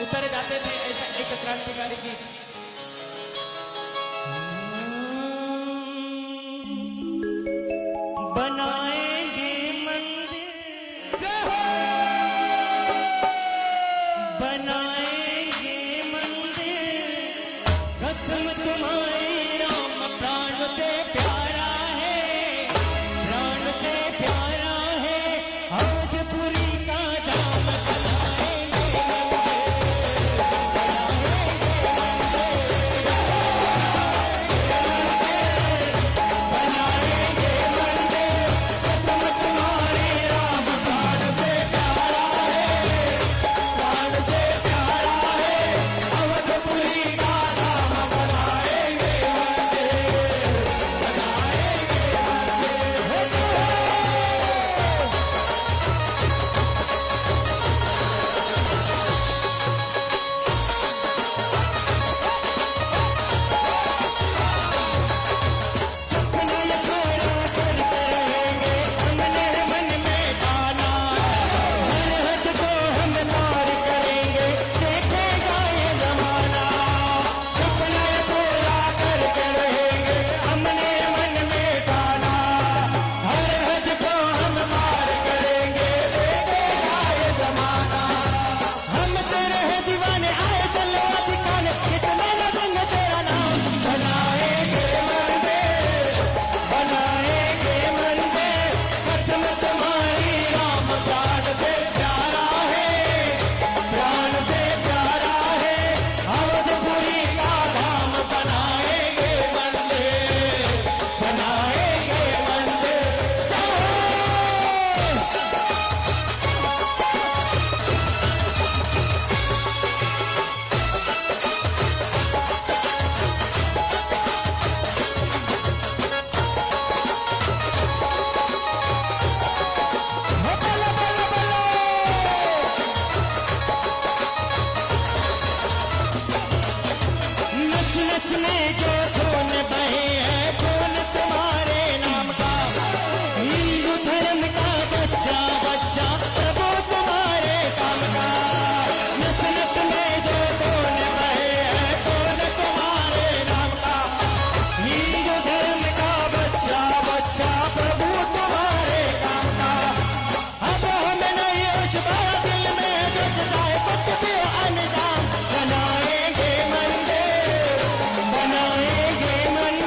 उतर जाते थे। ऐसा एक क्रांतिकारी गीत। बनाएंगे मंदिर, बनाएंगे मंदिर, कसम तुम्हारी राम प्राण से प्यारा है, प्राण से प्यारा है, अवधपुरी का धाम में जो खून बहे है खून तुम्हारे नाम का, हिंदू धर्म का बच्चा बच्चा प्रभु तुम्हारे काम का। नस नस में जो खून बहे है खून तुम्हारे नाम का, हिंदू धर्म का बच्चा बच्चा प्रभु तुम्हारे काम का। अब हमें नहीं उछबा दिल में जो चाहे कुछ भी अनजान, बनाएंगे मंदिर, बनाएंगे मंदिर,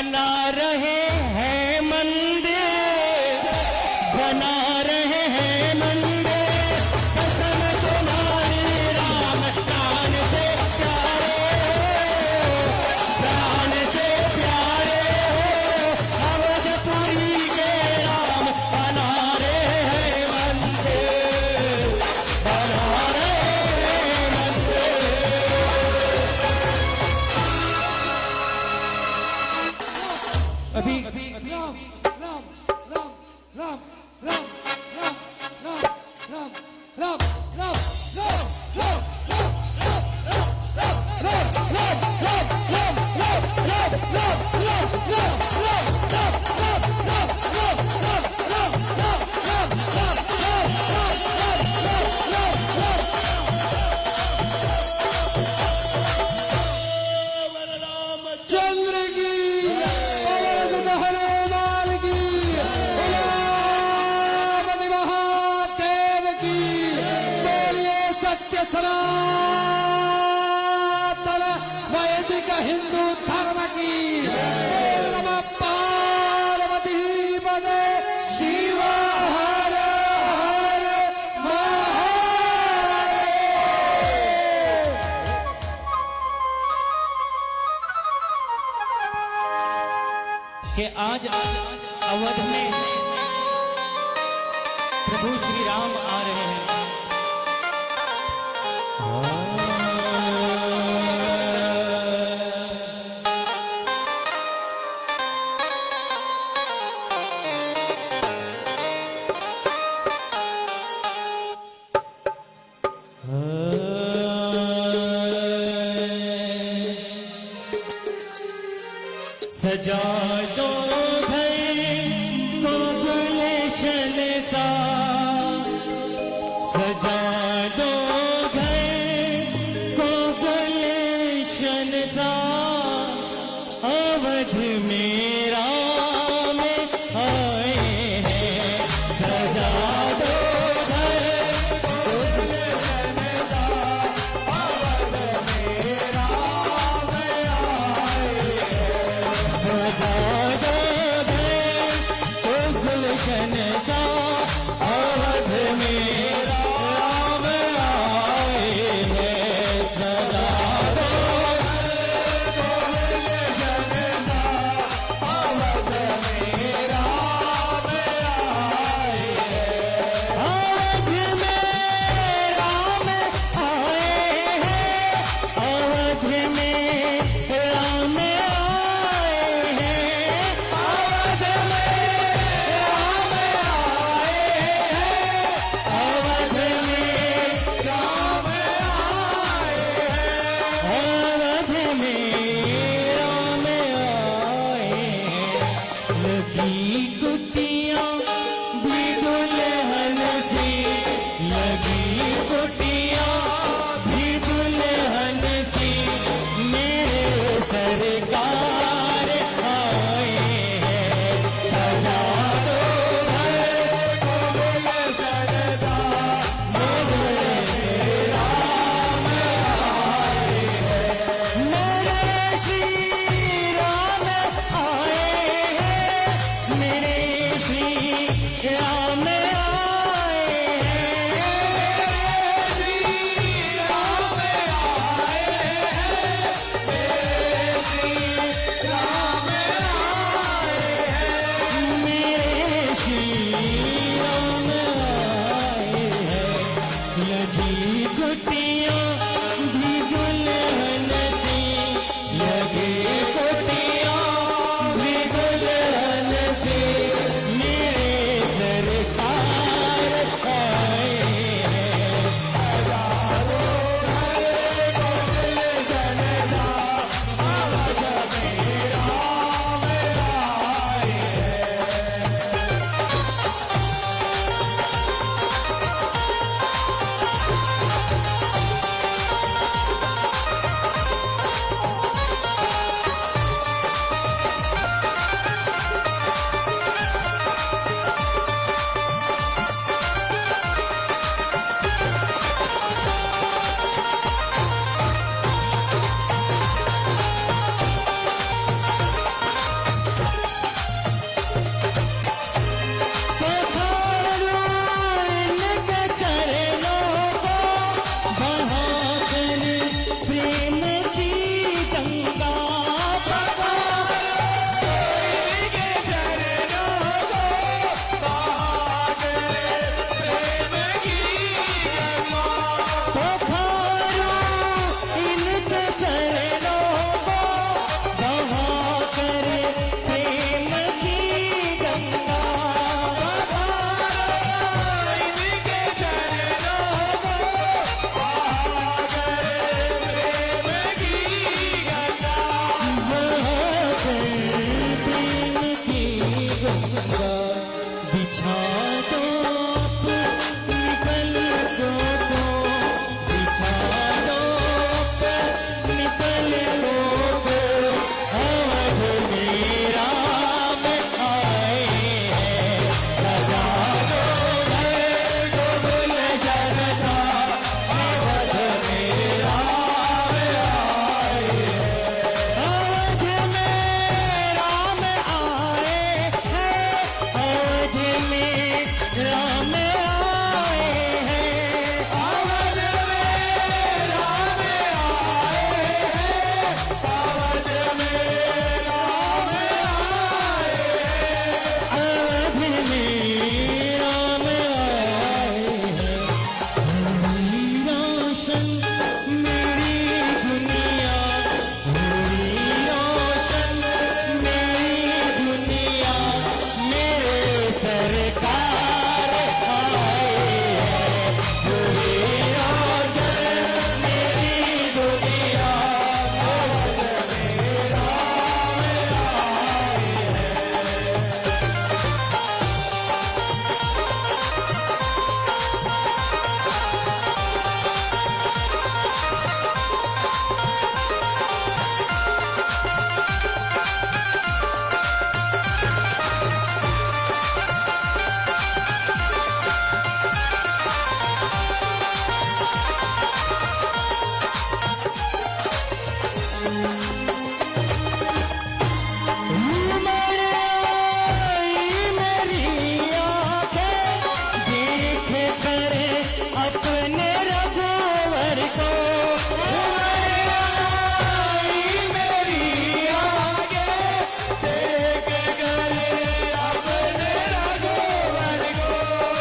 बना रहे हैं मंदिर, बना रहे हैं मंदिर, कसम तुम्हारी राम प्राण से प्यारे अवधपुरी के राम बना रहे हैं मंदिर, बना रहे हैं अभी राम राम राम राम राम राम राम राम राम राम चंद्र की हनुमान की उमापति महादेव की बोलिए सत्य सनातन वैदिक हिंदू धर्म की नमः पार्वती पदे शिव हर हर महादेव। कि आज अवध में प्रभु श्री राम आ रहे हैं। सजा दो घर को गुलशन सा, सजा दो घर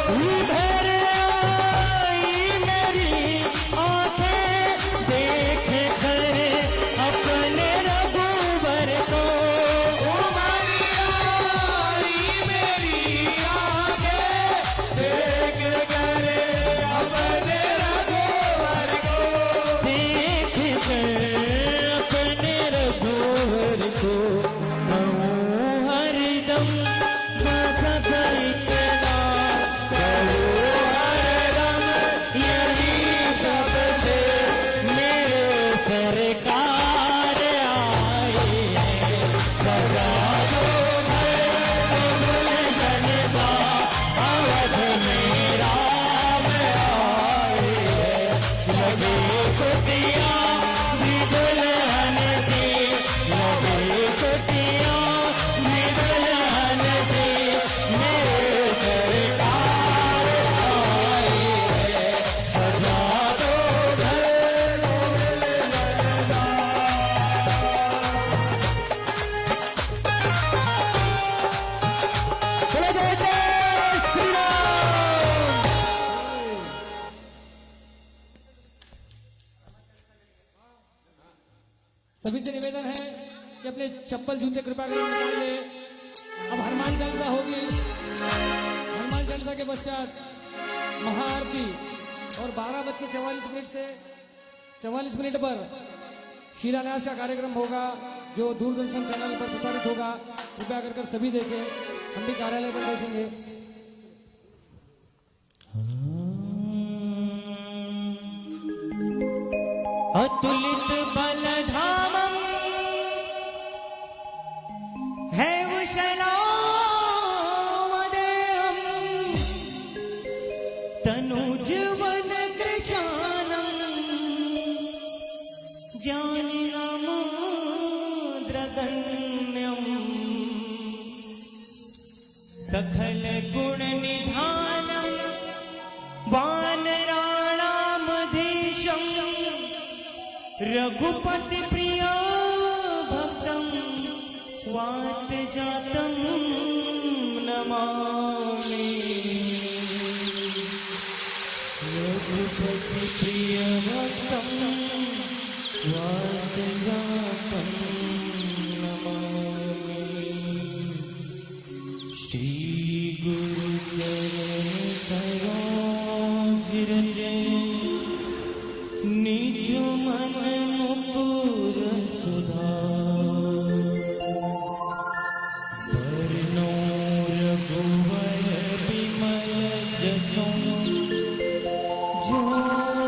इधर आई मेरी आंखें देख कर अपने रघुवर को। देख कर अपने रघुवर को कहूँ हरदम बस इतना, कहूँ हरदम यही सबसे मेरे सरकार आए हैं। सजा दो जनता अवध में राम आए हैं। लगे कुटिया भी दुल्हन सी, लगे कुटिया भी दुल्हन सी, मेरे सरकार आए हैं। सजा दो बोलो जय जय श्री राम। सभी से निवेदन है कि अपने चप्पल जूते कृपया करके निकाल ले। अब हनुमान चालीसा होगी। हनुमान चालीसा के पश्चात महाआरती और 12:44 से 44 पर शिलान्यास का कार्यक्रम होगा जो दूरदर्शन चैनल पर प्रसारित होगा। कृपया कर सभी देखें, हम भी कार्यालय पर देखेंगे। अतुलित बलधामं है विशालावदेहं तनुजवन कृशानं ज्ञानिनामोद्रगण्यं सकल गुण निधानं वानराणामधीशं रघुपति प्रिय भक्तं वातजातं नमामि। रघुपति प्रिय भक्तं वातजातं नमामि। श्री गुरु चरण सरोज रज निज मन मुकुर सुधार। बरनो रघुवर विमल जसो जो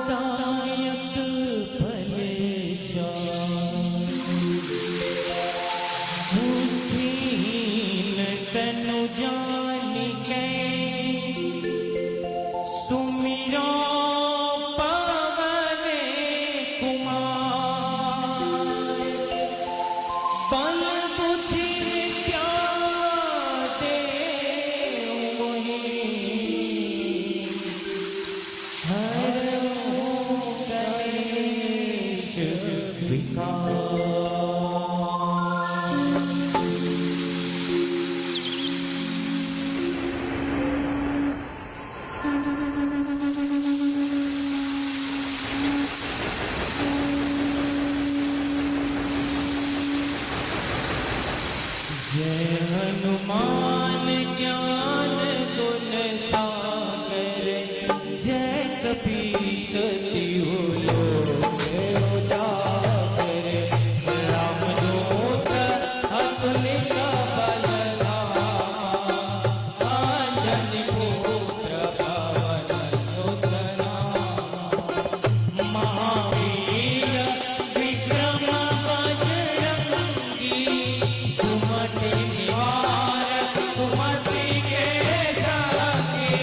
दायक फले चार। बुद्धिहीन तनु जानिके सुमिरो पवन कुमार। बल बुद्धि विद्या देव मोहि हरहु कलेश विकार। जय हनुमान ज्ञान गुण सागर। जय कपीस तिहु लोक उजागर। रामदूत अतुलित बलधामा। अंजनी पुत्र पवन सुत नामा। महावीर विक्रम बजरंगी। सुमति निवार सुमति के साथी।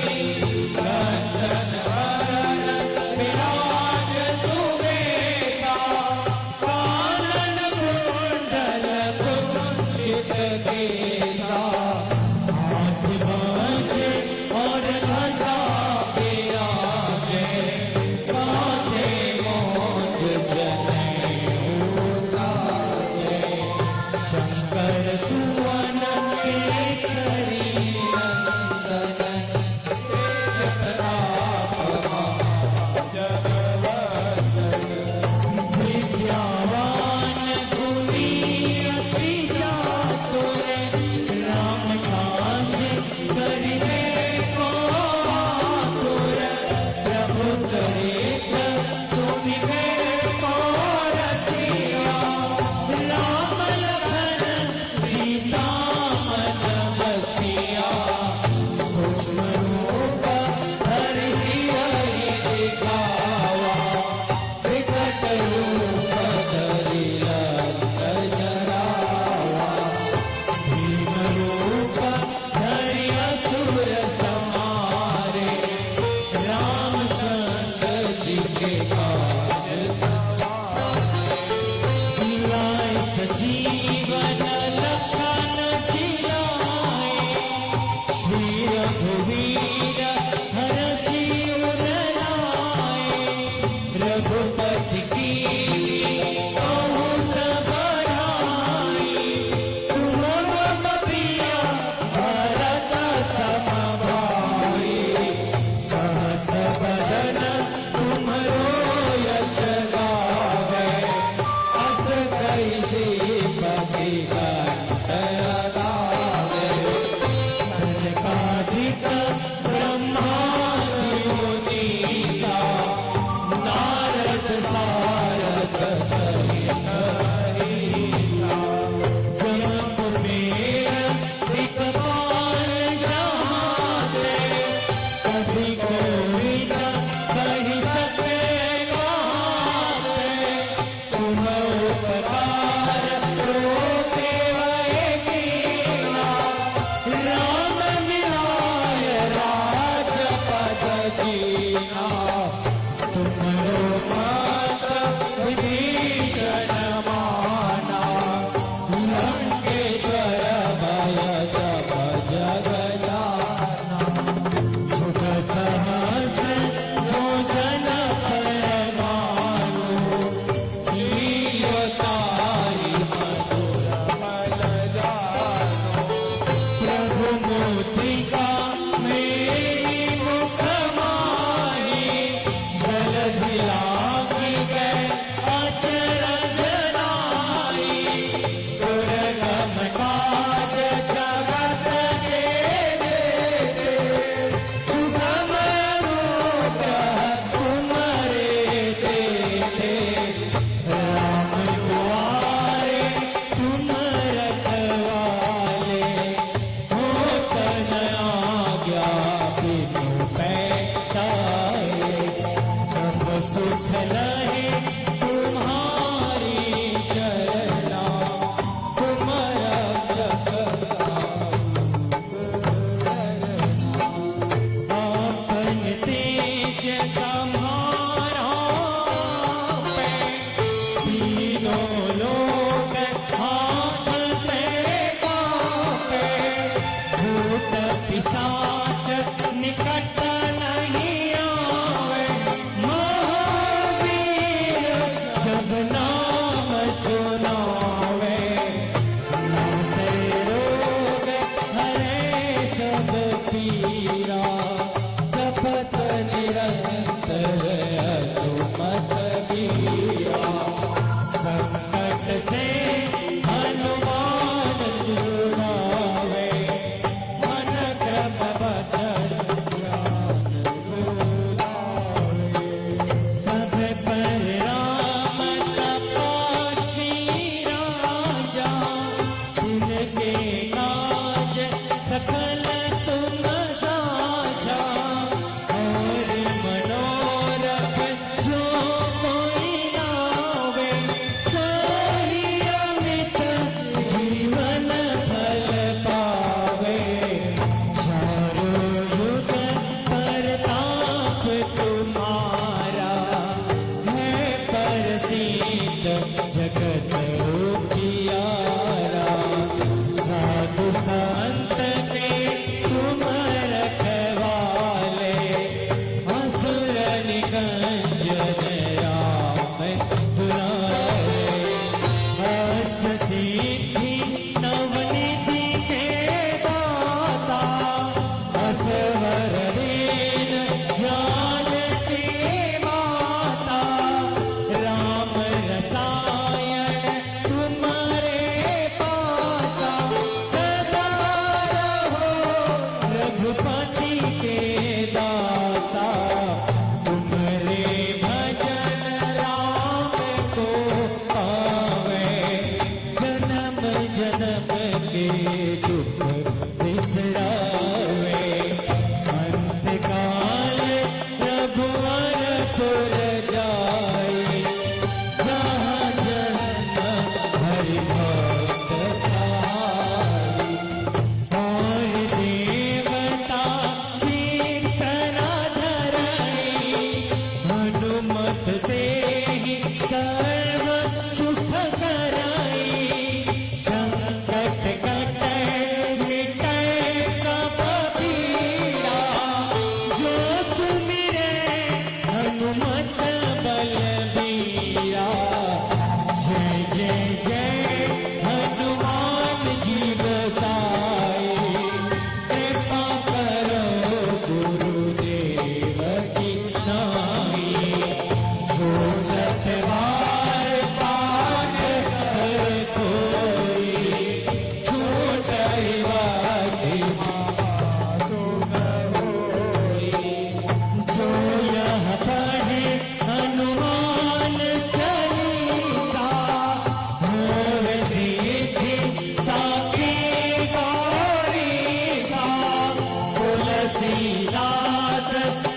भी कोई न कही सकेगा तुम उपकार रोके राम मिलाय राजपद जीना तुमरो मात विभीषण माना लंकेश्वर भय सब जग जाना सुख सहज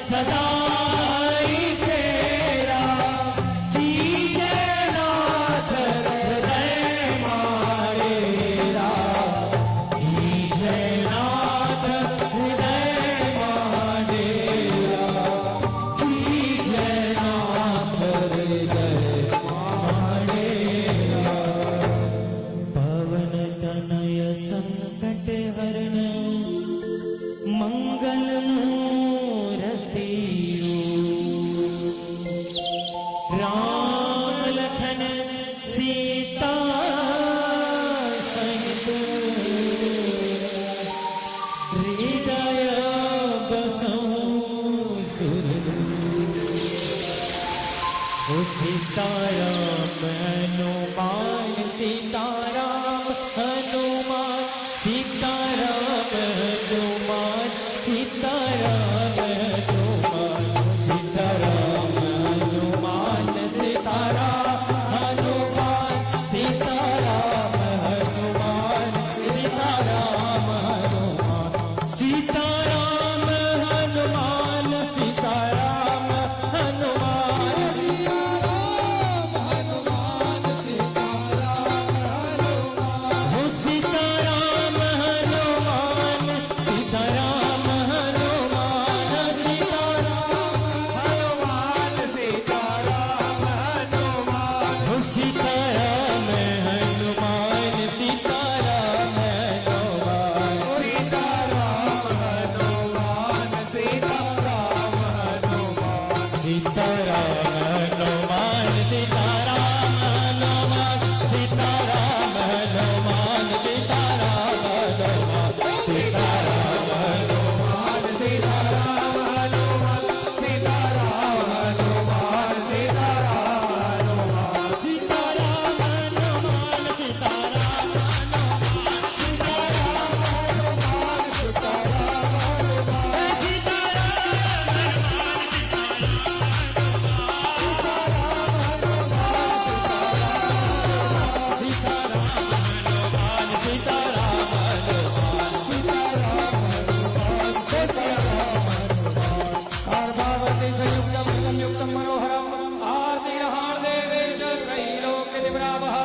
सदाई तेरा कीजे नाथ हृदय मारेरा कीजे नाथ हृदय मारेरा कीजे नाथ हृदय मारेरा पवन तनय संकट हरण मंगल मूर्ति राम लखन सीता सहित हृदय बसऊं सुरलू सीताराम हनुमान सीताराम हनुमान सीताराम हनुमान सीताराम हनुमान सीताराम हनुमान सीताराम हनुमान सीताराम हनुमान सीताराम हनुमान सीताराम हनुमान सीताराम हनुमान हो सीताराम हनुमान सीताराम हनुमान सीताराम हो सीताराम हनुमान सीताराम हनुमान सीताराम हनुमान सीताराम हनुमान सीताराम हनुमान सीताराम हनुमान सीताराम हनुमान सीताराम हनुमान सीताराम हनुमान सीताराम हनुमान सीताराम हनुमान सीताराम पार्वती संयुक्तम संयुक्तम मनोहरम आर्तिरहार्देवेश त्रैलोक्यदिव्रावः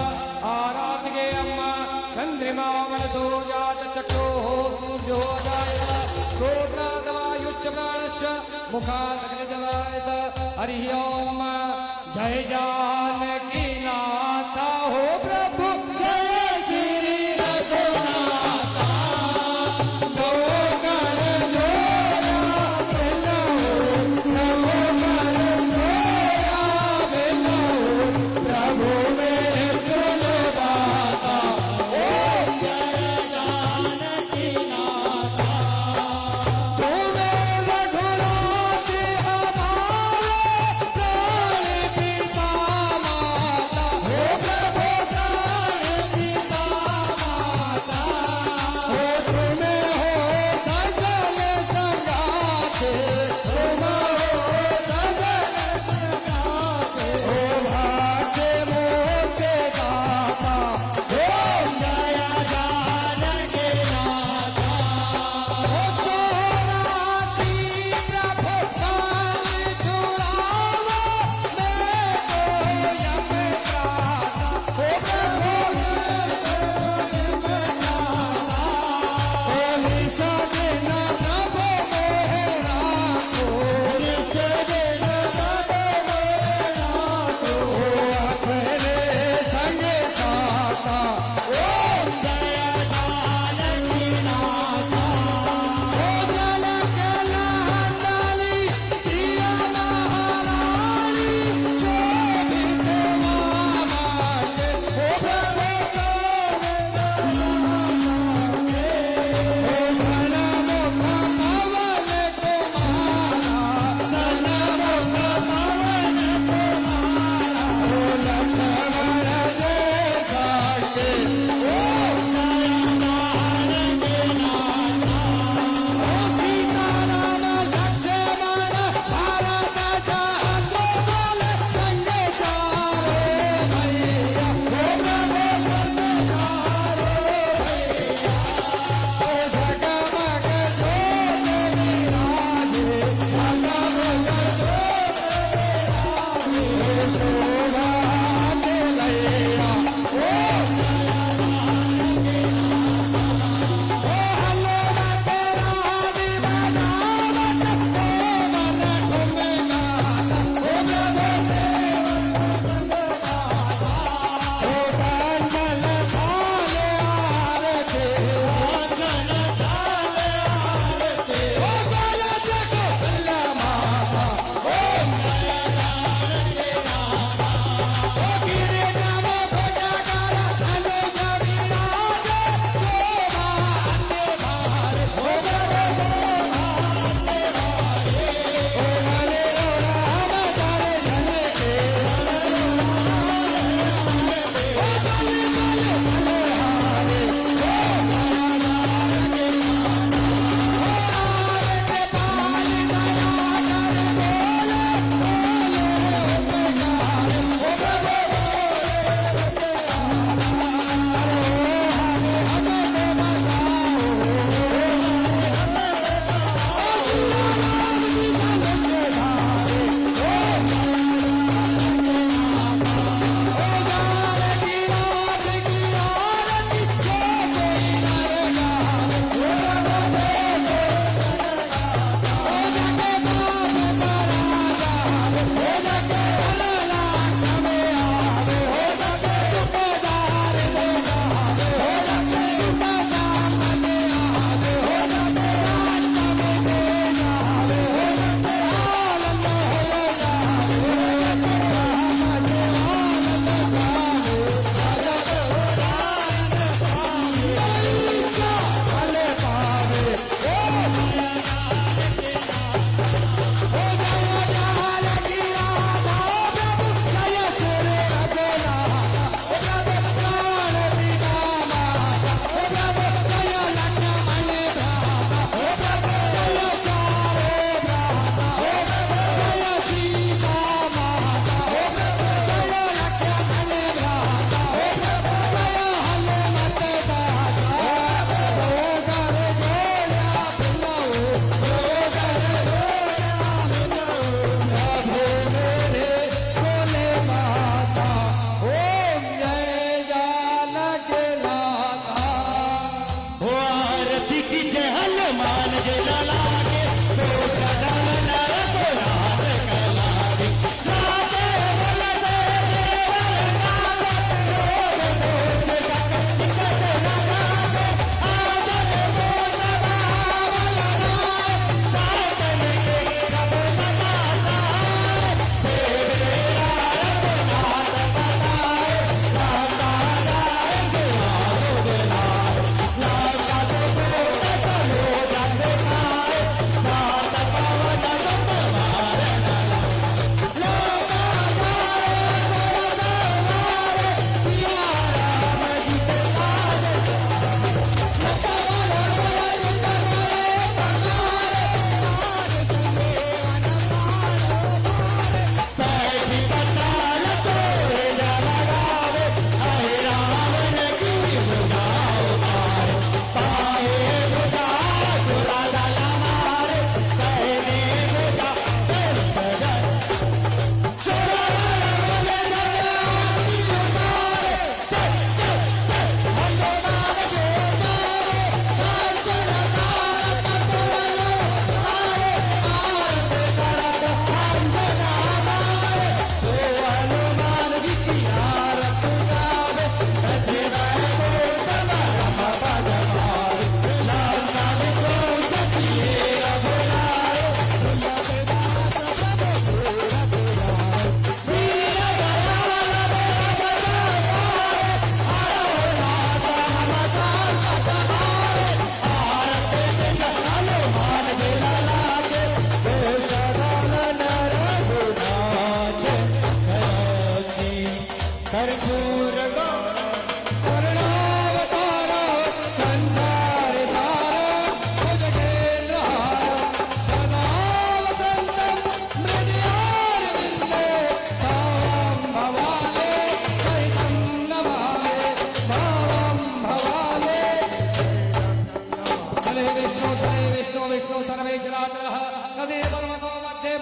आराधिके अम्मा चंद्रिमा मनसो जात चक्षुः सूर्यो जायत श्रोत्रादवायुश्च प्राणश्च मुखादग्निजवायत हरिः ओम जय जानकी नाथ हो प्रभु जय श्री रघुनाथ जो कर प्रभु मेरे सुन बाता ओ जय जानकी नाथा तुम्हें रघुनाथ हमारे प्राण पिता माता हो प्रभु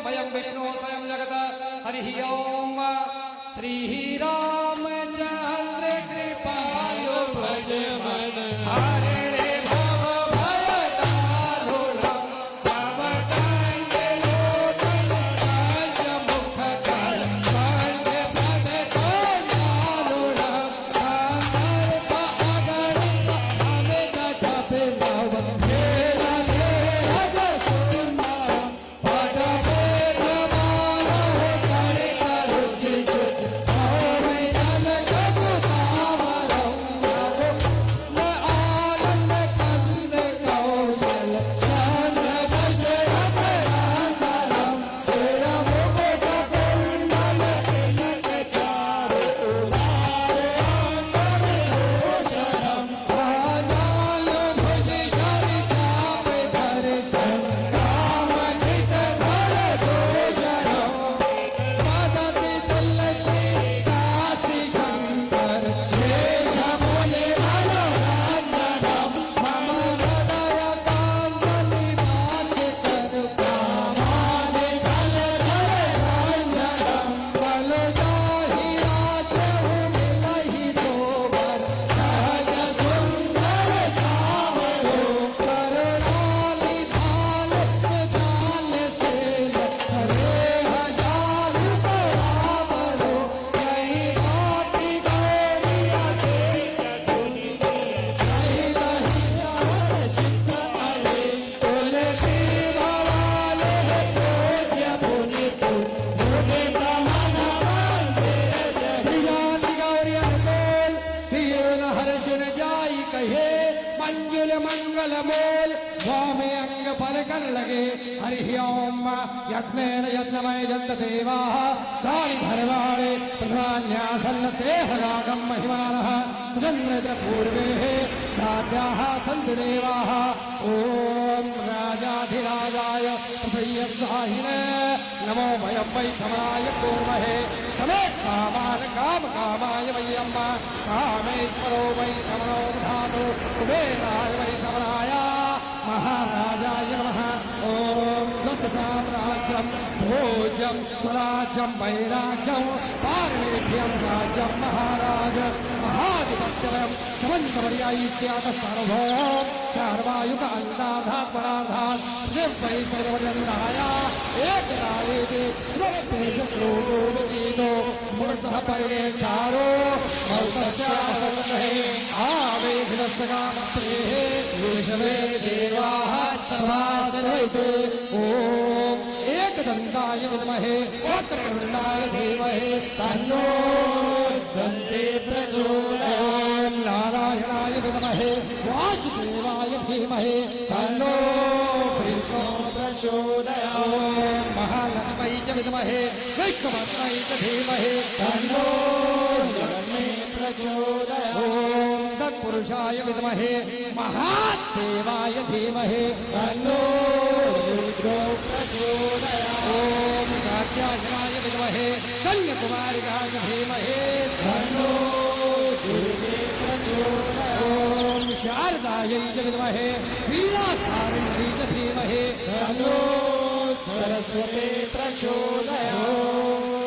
वयं विष्णु स्वयं जगत हरि ओम श्री रामचंद्र कृपालु भज मन हरे रे भव भय दारुणम भव कंड लोचन राज मुख कर कंड पद कल्याणुणम कांतर पगणित अमित जप लव तेरा देह सुंदरम पद वेद माला गणित रुचि शुचि मंजुल मंगल मोल स्वामी अंग पर कर लगे हरि ओम यत्नेन यत्नमय जंत देवा सारि धर्वाणे प्रधान्यासन्न ते हरागम महिमानः सुचन्द्र पूर्वे साध्याः सन्तु देवाः ओम राजाधिराजाय प्रसय्यसाहिने नमो वयं वै समराय कुर्महे समेत कामान काम कामाय वै अम्बा कामेश्वरो वै समरो धातु कुबेराय वै समराय महाराजाय नमः ओम सत्साम्राज्यं भोजं स्वराज्यं वैराज्यं पार्वेभ्यं राज्यं महाराज महाधिपत्यं समन्तवर्यायि स्यात् सर्वभौम चार्वायुक अन्नाधात् पराधात् दिव्यै सर्वजन्दाय एकरायेति शत्रुगीतो मूर्धः परिवेक्षारो मौतश्चासहे आवेधिनस्तकामत्रेः विश्वे देवाः समासरते ॐ एकदन्ताय विद्महे वक्रतुण्डाय धीमहि तन्नो दन्ते प्रचोदयात् नारायणाय विद्महे वासुदेवाय धीमहि तन्नो कृष्णो प्रचोदयात् महालक्ष्मै च विद्महे विष्णुपत्न्यै च धीमहि तन्नो लक्ष्मी प्रचोदयात् ॐ तत्पुरुषाय विद्महे महादेवाय धीमहि तन्नो रुद्रो प्रचोदयात् ॐ कात्यायनाय विद्महे कन्याकुमारिकाय धीमहि तन्नो दुर्गे प्रचोदयात् ॐ शारदायै च विद्महे वीणाकारिण्यै च धीमहि तन्नो सरस्वती प्रचोदयात् प्राणियों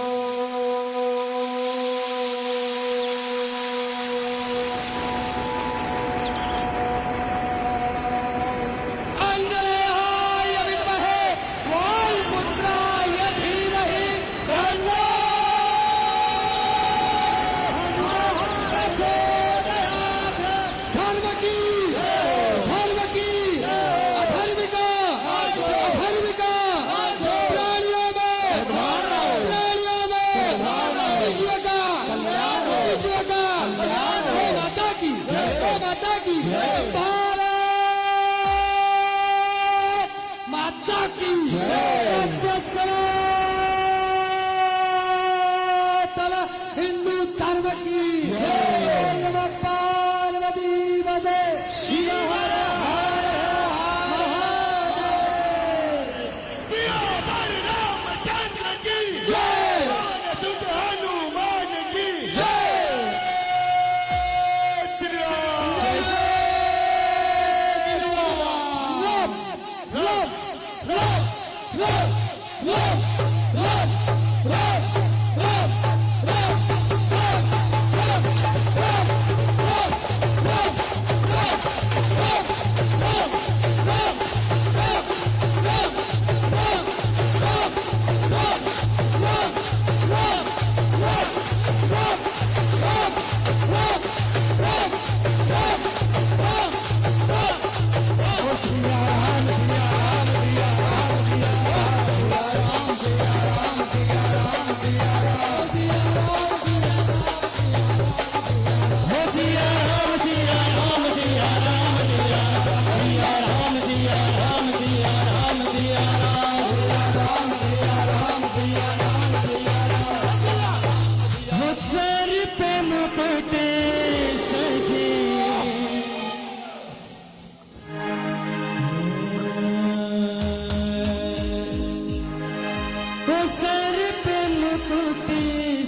वो सर पे मुकुट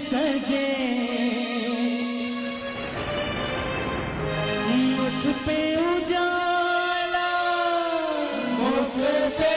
सजे, मुख पे उजाला, मुख पे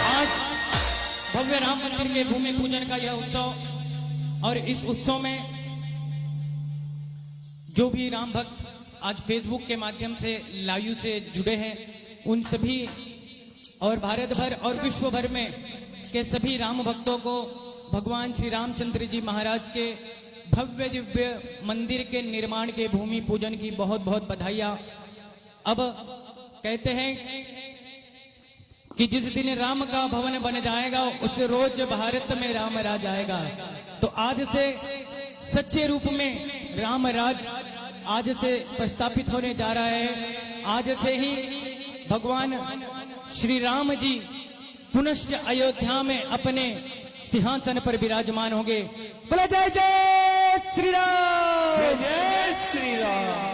हाथ भव्य राम मंदिर के भूमि पूजन का यह उत्सव और इस उत्सव में जो भी राम भक्त आज फेसबुक के माध्यम से लाइव से जुड़े हैं उन सभी और भारत भर और विश्व भर में के सभी राम भक्तों को भगवान श्री रामचंद्र जी महाराज के भव्य दिव्य मंदिर के निर्माण के भूमि पूजन की बहुत बहुत बधाइयां। अब कहते हैं कि जिस दिन राम का भवन बन जाएगा उस रोज भारत में राम राज आएगा। तो आज से सच्चे रूप में राम राज आज से प्रस्थापित होने जा रहा है। आज से ही भगवान श्री राम जी पुनश्च अयोध्या में अपने सिंहासन पर विराजमान होंगे। बोला जय जय श्री राम, जय श्री राम।